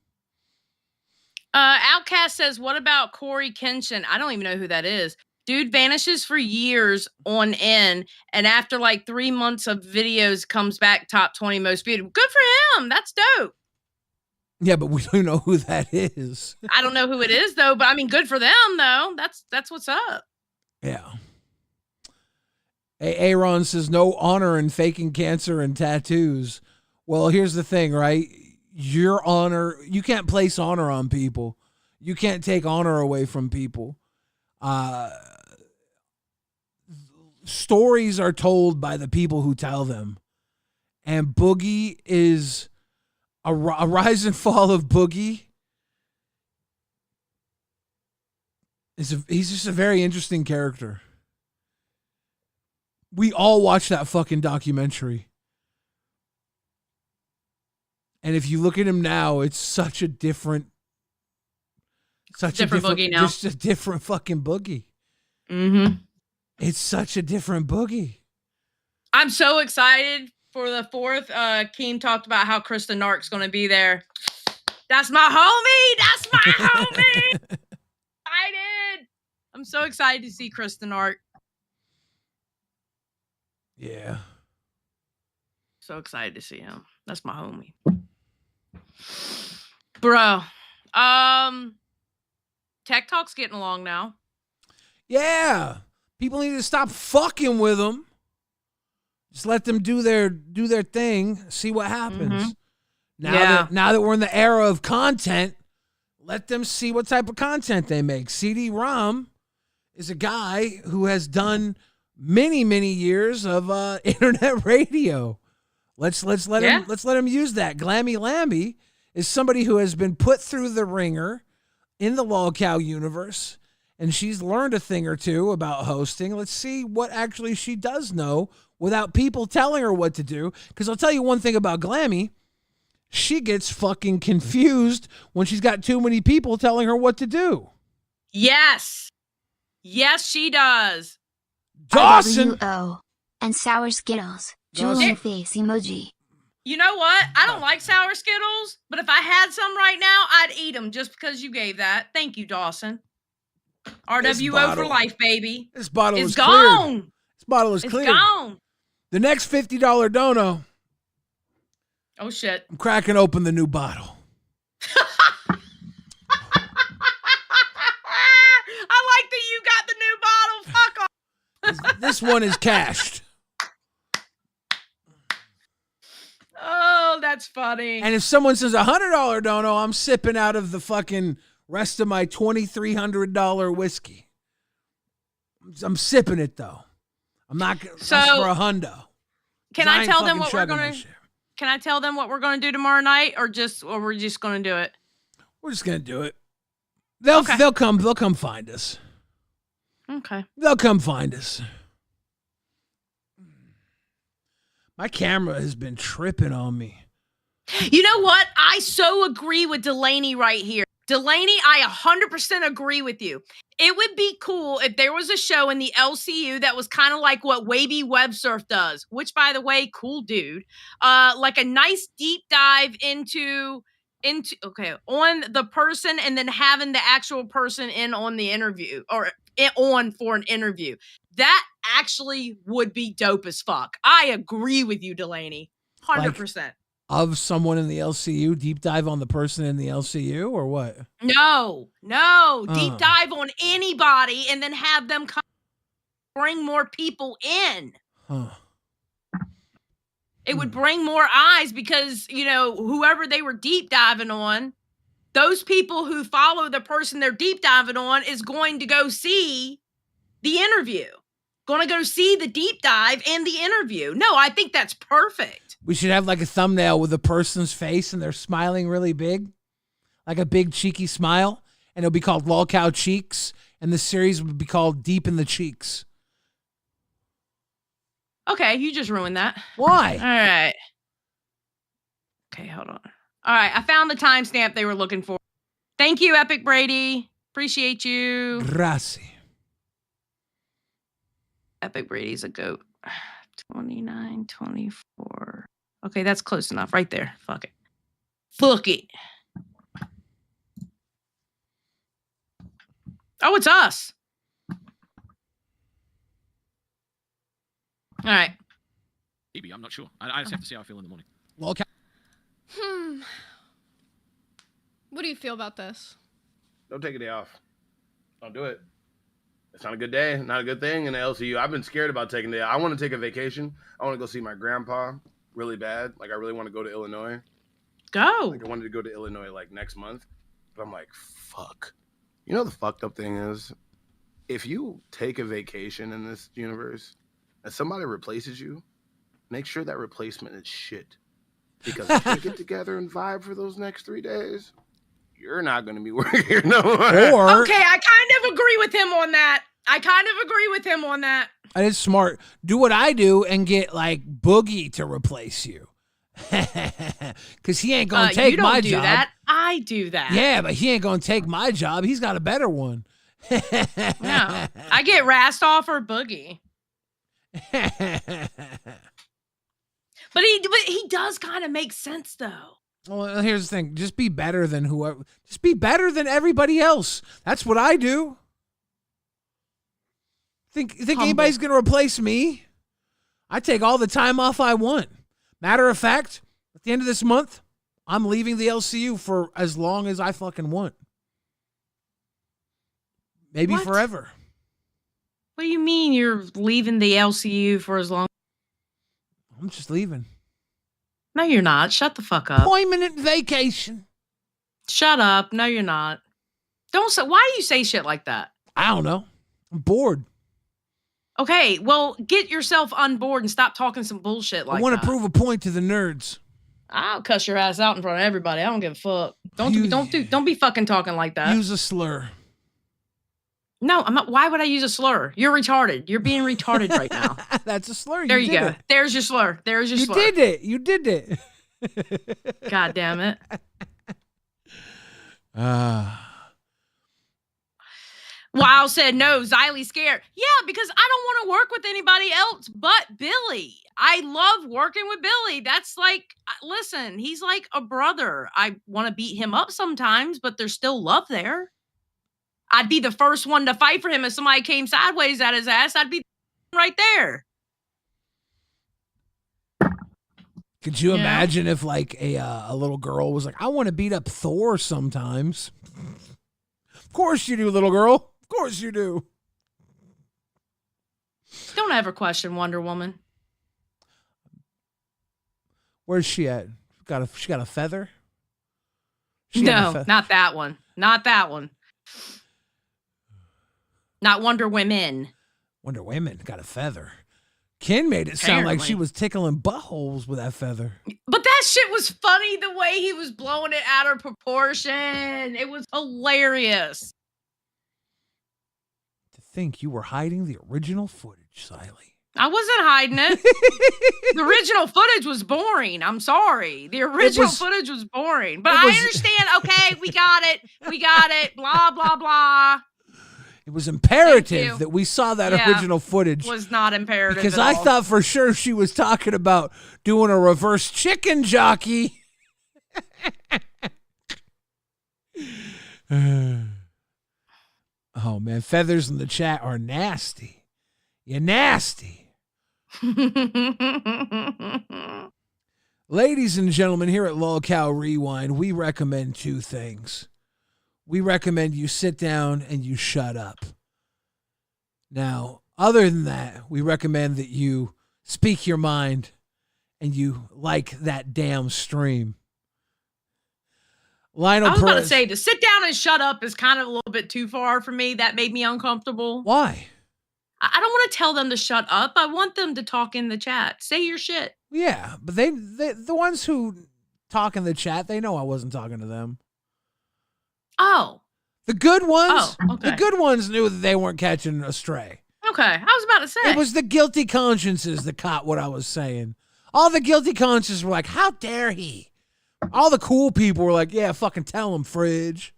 Outcast says, what about Corey Kenshin? I don't even know who that is. Dude vanishes for years on end, and after like 3 months of videos comes back top 20 most viewed. Good for him. That's dope. Yeah, but we don't know who that is. I don't know who it is though, but I mean, good for them though. That's what's up. Yeah. Aaron says, no honor in faking cancer and tattoos. Well, here's the thing, right? Your honor, you can't place honor on people. You can't take honor away from people. Stories are told by the people who tell them. And Boogie is a rise and fall of Boogie. He's just a very interesting character. We all watched that fucking documentary. And if you look at him now, it's such a different Boogie now. Just a different fucking Boogie. Mm-hmm. It's such a different Boogie. I'm so excited for the 4th. Keem talked about how Krista Nark's going to be there. That's my homie. That's my homie. Excited. I'm so excited to see Krista Nark. Yeah. So excited to see him. That's my homie. Bro. Tech Talk's getting along now. Yeah. People need to stop fucking with him. Just let them do their thing. See what happens. Mm-hmm. Now that we're in the era of content, let them see what type of content they make. CD-ROM is a guy who has done many years of internet radio. Let's let him use that. Glammy Lamby is somebody who has been put through the ringer in the LOLCOW universe, and she's learned a thing or two about hosting. Let's see what actually she does know without people telling her what to do. Because I'll tell you one thing about Glammy. She gets fucking confused when she's got too many people telling her what to do. Yes. Yes, she does. Dawson! RWO. And sour Skittles. Jewel in the face emoji. You know what? I don't like sour Skittles, but if I had some right now, I'd eat them just because you gave that. Thank you, Dawson. RWO for life, baby. This bottle is gone. Cleared. This bottle is clear. It's gone. The next $50 dono. Oh, shit. I'm cracking open the new bottle. I like that you got the new bottle. Fuck off. This one is cashed. Oh, that's funny. And if someone says $100 dono, I'm sipping out of the fucking rest of my $2,300 whiskey. I'm sipping it though. I'm not for a hundo. Can I tell them what we're gonna? Can I tell them what we're gonna do tomorrow night, or we're just gonna do it? We're just gonna do it. They'll come find us. Okay. They'll come find us. My camera has been tripping on me. You know what? I so agree with Delaney right here. Delaney, I 100% agree with you. It would be cool if there was a show in the LCU that was kind of like what Wavy Websurf does, which, by the way, cool dude. Like a nice deep dive into on the person, and then having the actual person in on the interview or on for an interview. That actually would be dope as fuck. I agree with you, Delaney. 100%. Of someone in the LCU, deep dive on the person in the LCU, or what? No. Deep dive on anybody and then have them come bring more people in. Huh. It would bring more eyes because, whoever they were deep diving on, those people who follow the person they're deep diving on is going to go see the interview. Going to go see the deep dive and the interview. No, I think that's perfect. We should have like a thumbnail with a person's face and they're smiling really big. Like a big cheeky smile. And it'll be called LOLCOW Cheeks. And the series would be called Deep in the Cheeks. Okay, you just ruined that. Why? All right. Okay, hold on. All right, I found the timestamp they were looking for. Thank you, Epic Brady. Appreciate you. Gracias. Epic Brady's a goat. 29, 24. Okay, that's close enough. Right there. Fuck it. Fuck it. Oh, it's us. All right. Maybe, I'm not sure. I just have to see how I feel in the morning. LOLCOW. What do you feel about this? Don't take a day off. Don't do it. It's not a good day, not a good thing in the LCU. I've been scared about taking a day. I want to take a vacation. I want to go see my grandpa really bad. Like, I really want to go to Illinois. Go. Like, I wanted to go to Illinois, like, next month. But I'm like, fuck. You know the fucked up thing is? If you take a vacation in this universe and somebody replaces you, make sure that replacement is shit. Because if you get together and vibe for those next 3 days, you're not going to be working here no more. Okay, I kind of agree with him on that. And it's smart. Do what I do and get like Boogie to replace you. Because he ain't going to take my job. You don't do that. I do that. Yeah, but he ain't going to take my job. He's got a better one. No, I get Rastoff or Boogie. But he does kind of make sense though. Well, here's the thing. Just be better than whoever. Just be better than everybody else. That's what I do. Think anybody's going to replace me? I take all the time off I want. Matter of fact, at the end of this month, I'm leaving the LCU for as long as I fucking want. Maybe forever. What do you mean you're leaving the LCU for as long? I'm just leaving. No, you're not. Shut the fuck up. Permanent vacation. Shut up. No, you're not. Don't say. Why do you say shit like that? I don't know. I'm bored. Okay, well, get yourself on board and stop talking some bullshit like that. I want to prove a point to the nerds. I'll cuss your ass out in front of everybody. I don't give a fuck. Don't be fucking talking like that. Use a slur. No, I'm not. Why would I use a slur? You're retarded. You're being retarded right now. That's a slur. There you go. It. There's your slur. There's your slur. You did it. You did it. God damn it. Wow said no, Xylee's scared. Yeah, because I don't want to work with anybody else but Billy. I love working with Billy. That's like, listen, he's like a brother. I want to beat him up sometimes, but there's still love there. I'd be the first one to fight for him if somebody came sideways at his ass. I'd be right there. Could you imagine if like a little girl was like, I want to beat up Thor sometimes? Of course you do, little girl. Of course you do. Don't ever question Wonder Woman. Where's she at? She got a feather? No, not that one. Not that one. Not Wonder Women. Wonder Women got a feather. Ken made it sound like she was tickling buttholes with that feather. But that shit was funny the way he was blowing it out of proportion. It was hilarious. To think you were hiding the original footage, Xylee. I wasn't hiding it. The original footage was boring. I'm sorry. The original footage was boring. But I understand. Okay, we got it. We got it. Blah, blah, blah. It was imperative that we saw that original footage. Was not imperative because at I all. thought for sure she was talking about doing a reverse chicken jockey. Oh man, feathers in the chat are nasty. You're nasty. Ladies and gentlemen, here at LolcowRewind, we recommend two things. We recommend you sit down and you shut up. Now, other than that, we recommend that you speak your mind and you like that damn stream. Lionel I was about to Perez. say, to sit down and shut up is kind of a little bit too far for me. That made me uncomfortable. Why? I don't want to tell them to shut up. I want them to talk in the chat. Say your shit. Yeah, but they the ones who talk in the chat, they know I wasn't talking to them. Oh. The good ones, okay. The good ones knew that they weren't catching a stray. Okay, I was about to say. It was the guilty consciences that caught what I was saying. All the guilty consciences were like, how dare he? All the cool people were like, yeah, fucking tell him, Fridge.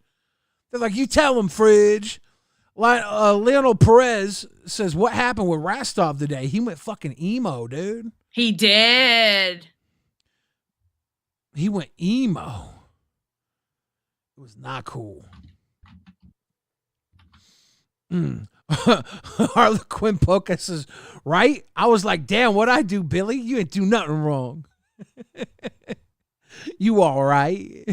They're like, you tell him, Fridge. Lionel Perez says, what happened with Rastov today? He went fucking emo, dude. He did. He went emo. It was not cool. Harlequin Polka says, right? I was like, damn, what'd I do, Billy? You ain't do nothing wrong. You all right?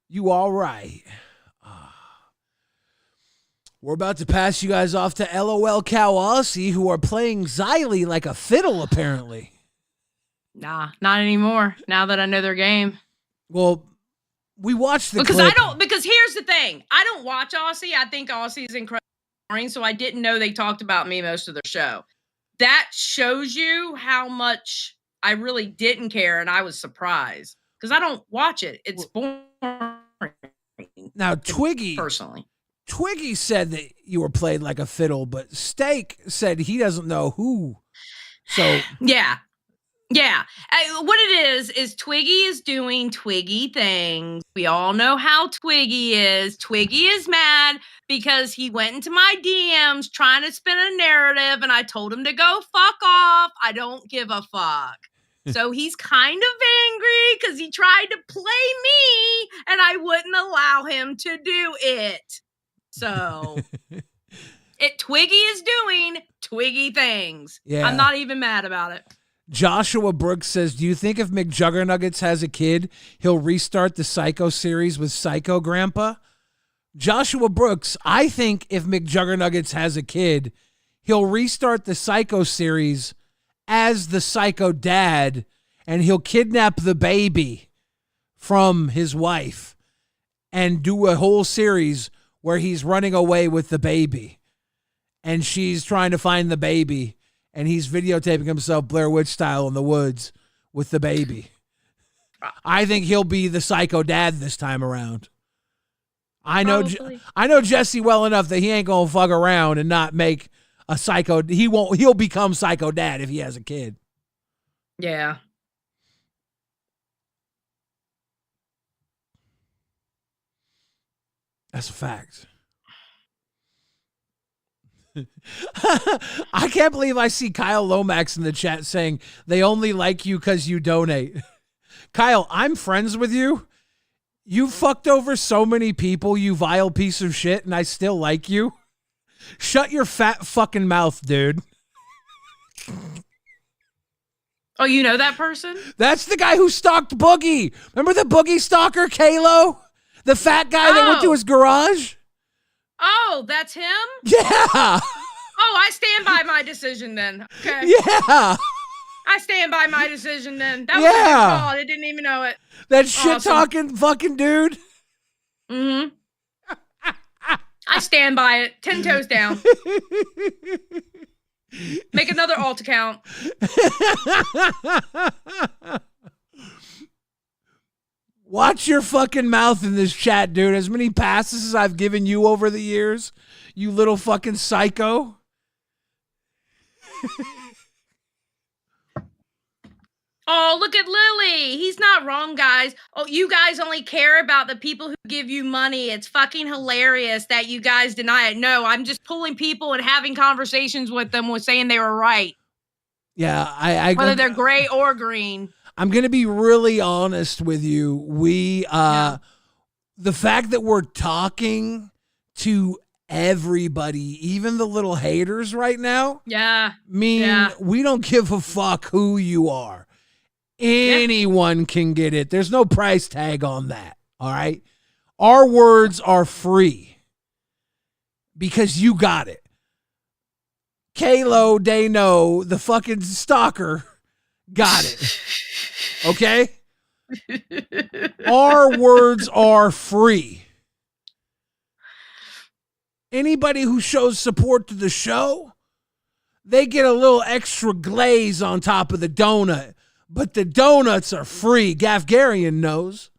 You all right? We're about to pass you guys off to LOLCOW Aussie, who are playing Xylee like a fiddle, apparently. Nah, not anymore. Now that I know their game. Well, we watched the because clip. Because here's the thing. I don't watch Aussie. I think Aussie is incredibly boring, so I didn't know they talked about me most of their show. That shows you how much I really didn't care, and I was surprised because I don't watch it. It's boring. Now, Twiggy personally. Twiggy said that you were played like a fiddle, but Steak said he doesn't know who. So yeah. What it is Twiggy is doing Twiggy things. We all know how Twiggy is. Twiggy is mad because he went into my DMs trying to spin a narrative, and I told him to go fuck off. I don't give a fuck. So he's kind of angry because he tried to play me, and I wouldn't allow him to do it. So Twiggy is doing Twiggy things. Yeah. I'm not even mad about it. Joshua Brooks says, do you think if McJuggernuggets has a kid, he'll restart the Psycho series with Psycho Grandpa? Joshua Brooks, I think if McJuggernuggets has a kid, he'll restart the Psycho series as the Psycho dad, and he'll kidnap the baby from his wife and do a whole series where he's running away with the baby and she's trying to find the baby and he's videotaping himself Blair Witch style in the woods with the baby. I think he'll be the Psycho dad this time around. I know Jesse well enough that he ain't gonna fuck around and not make a Psycho. He'll become Psycho dad if he has a kid. Yeah. That's a fact. I can't believe I see Kyle Lomax in the chat saying they only like you because you donate. Kyle, I'm friends with you. You fucked over so many people, you vile piece of shit, and I still like you. Shut your fat fucking mouth, dude. Oh, you know that person? That's the guy who stalked Boogie. Remember the Boogie stalker, Kalo? The fat guy that went to his garage? Oh, that's him? Yeah. Oh, I stand by my decision then. Okay. Yeah. I stand by my decision then. That was a good call. I didn't even know it. That shit-talking fucking dude? Mm-hmm. I stand by it. 10 toes down. Make another alt account. Watch your fucking mouth in this chat, dude. As many passes as I've given you over the years, you little fucking psycho. Oh, look at Lily. He's not wrong, guys. Oh, you guys only care about the people who give you money. It's fucking hilarious that you guys deny it. No, I'm just pulling people and having conversations with them with saying they were right. Yeah, whether they're gray or green. I'm going to be really honest with you. The fact that we're talking to everybody, even the little haters right now, we don't give a fuck who you are. Anyone can get it. There's no price tag on that. All right. Our words are free because you got it. Kalo, Dano, the fucking stalker, got it. Okay? Our words are free. Anybody who shows support to the show, they get a little extra glaze on top of the donut. But the donuts are free. Gaffgarian knows.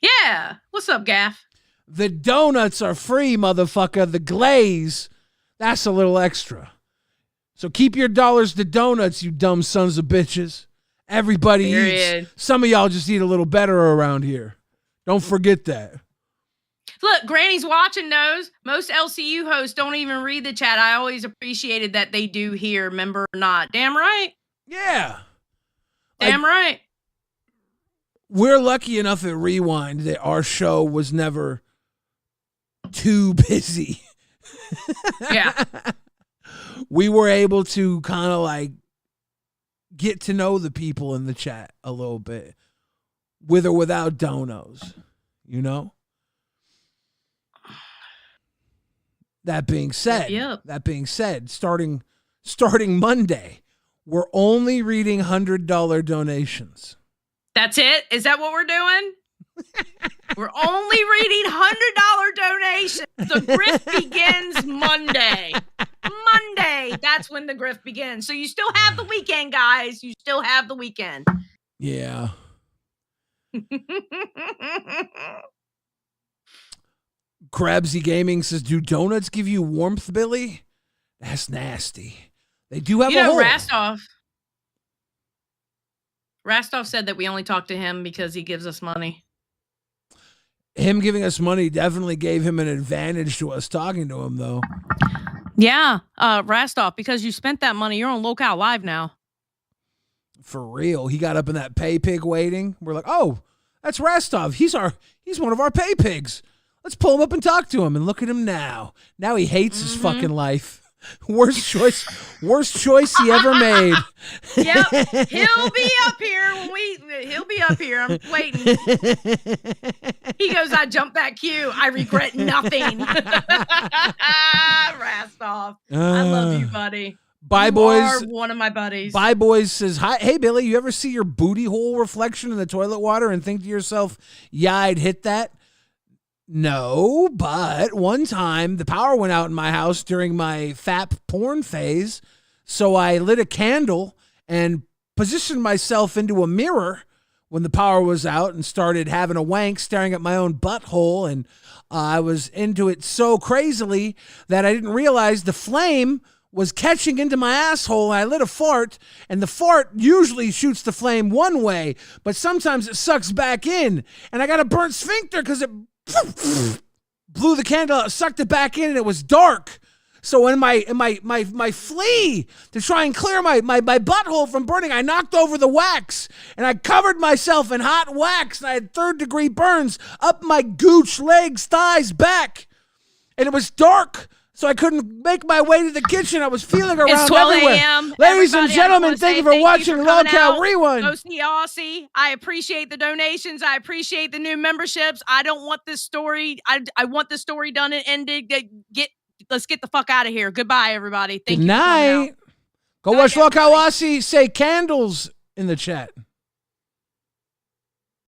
Yeah. What's up, Gaff? The donuts are free, motherfucker. The glaze, that's a little extra. So keep your dollars to donuts, you dumb sons of bitches. Everybody eats. Some of y'all just eat a little better around here. Don't forget that. Look, Granny's watching knows. Most LCU hosts don't even read the chat. I always appreciated that they do here, member or not. Damn right. Yeah. Damn right. We're lucky enough at Rewind that our show was never too busy. Yeah. We were able to kind of like get to know the people in the chat a little bit, with or without donos, you know? That being said, starting Monday, we're only reading $100 donations. That's it? Is that what we're doing? We're only reading $100 donations. The grift begins Monday. Monday. That's when the grift begins. So you still have the weekend, guys. You still have the weekend. Yeah. Krabsy Gaming says, do donuts give you warmth, Billy? That's nasty. They do have a hole. Rastov said that we only talk to him because he gives us money. Him giving us money definitely gave him an advantage to us talking to him, though. Yeah, Rastov, because you spent that money, you're on LOLCOW Live now. For real. He got up in that pay pig waiting. We're like, oh, that's Rastov. He's one of our pay pigs. Let's pull him up and talk to him. And look at him now. Now he hates his fucking life. Worst choice he ever made. Yep, he'll be up here he'll be up here. I'm waiting. He goes, I jumped that queue. I regret nothing. Rastoff. I love you, buddy. Bye, you boys. Are one of my buddies. Bye, boys says, hi. Hey, Billy, you ever see your booty hole reflection in the toilet water and think to yourself, yeah, I'd hit that? No, but one time the power went out in my house during my FAP porn phase. So I lit a candle and positioned myself into a mirror when the power was out and started having a wank staring at my own butthole. And I was into it so crazily that I didn't realize the flame was catching into my asshole. I lit a fart, and the fart usually shoots the flame one way, but sometimes it sucks back in. And I got a burnt sphincter because it blew the candle out, sucked it back in, and it was dark. So in my flea to try and clear my butthole from burning, I knocked over the wax, and I covered myself in hot wax, and I had 3rd-degree burns up my gooch, legs, thighs, back. And it was dark, so I couldn't make my way to the kitchen. I was feeling around It's 12 everywhere. a.m. Ladies and Everybody, gentlemen, thank you for watching LOLCOW Rewind. Go see Aussie. I appreciate the donations. I appreciate the new memberships. I don't want this story. I want this story done and ended. Let's get the fuck out of here. Goodbye, everybody. Thank Good you for coming out. night. Go watch LOLCOW Aussie say candles in the chat.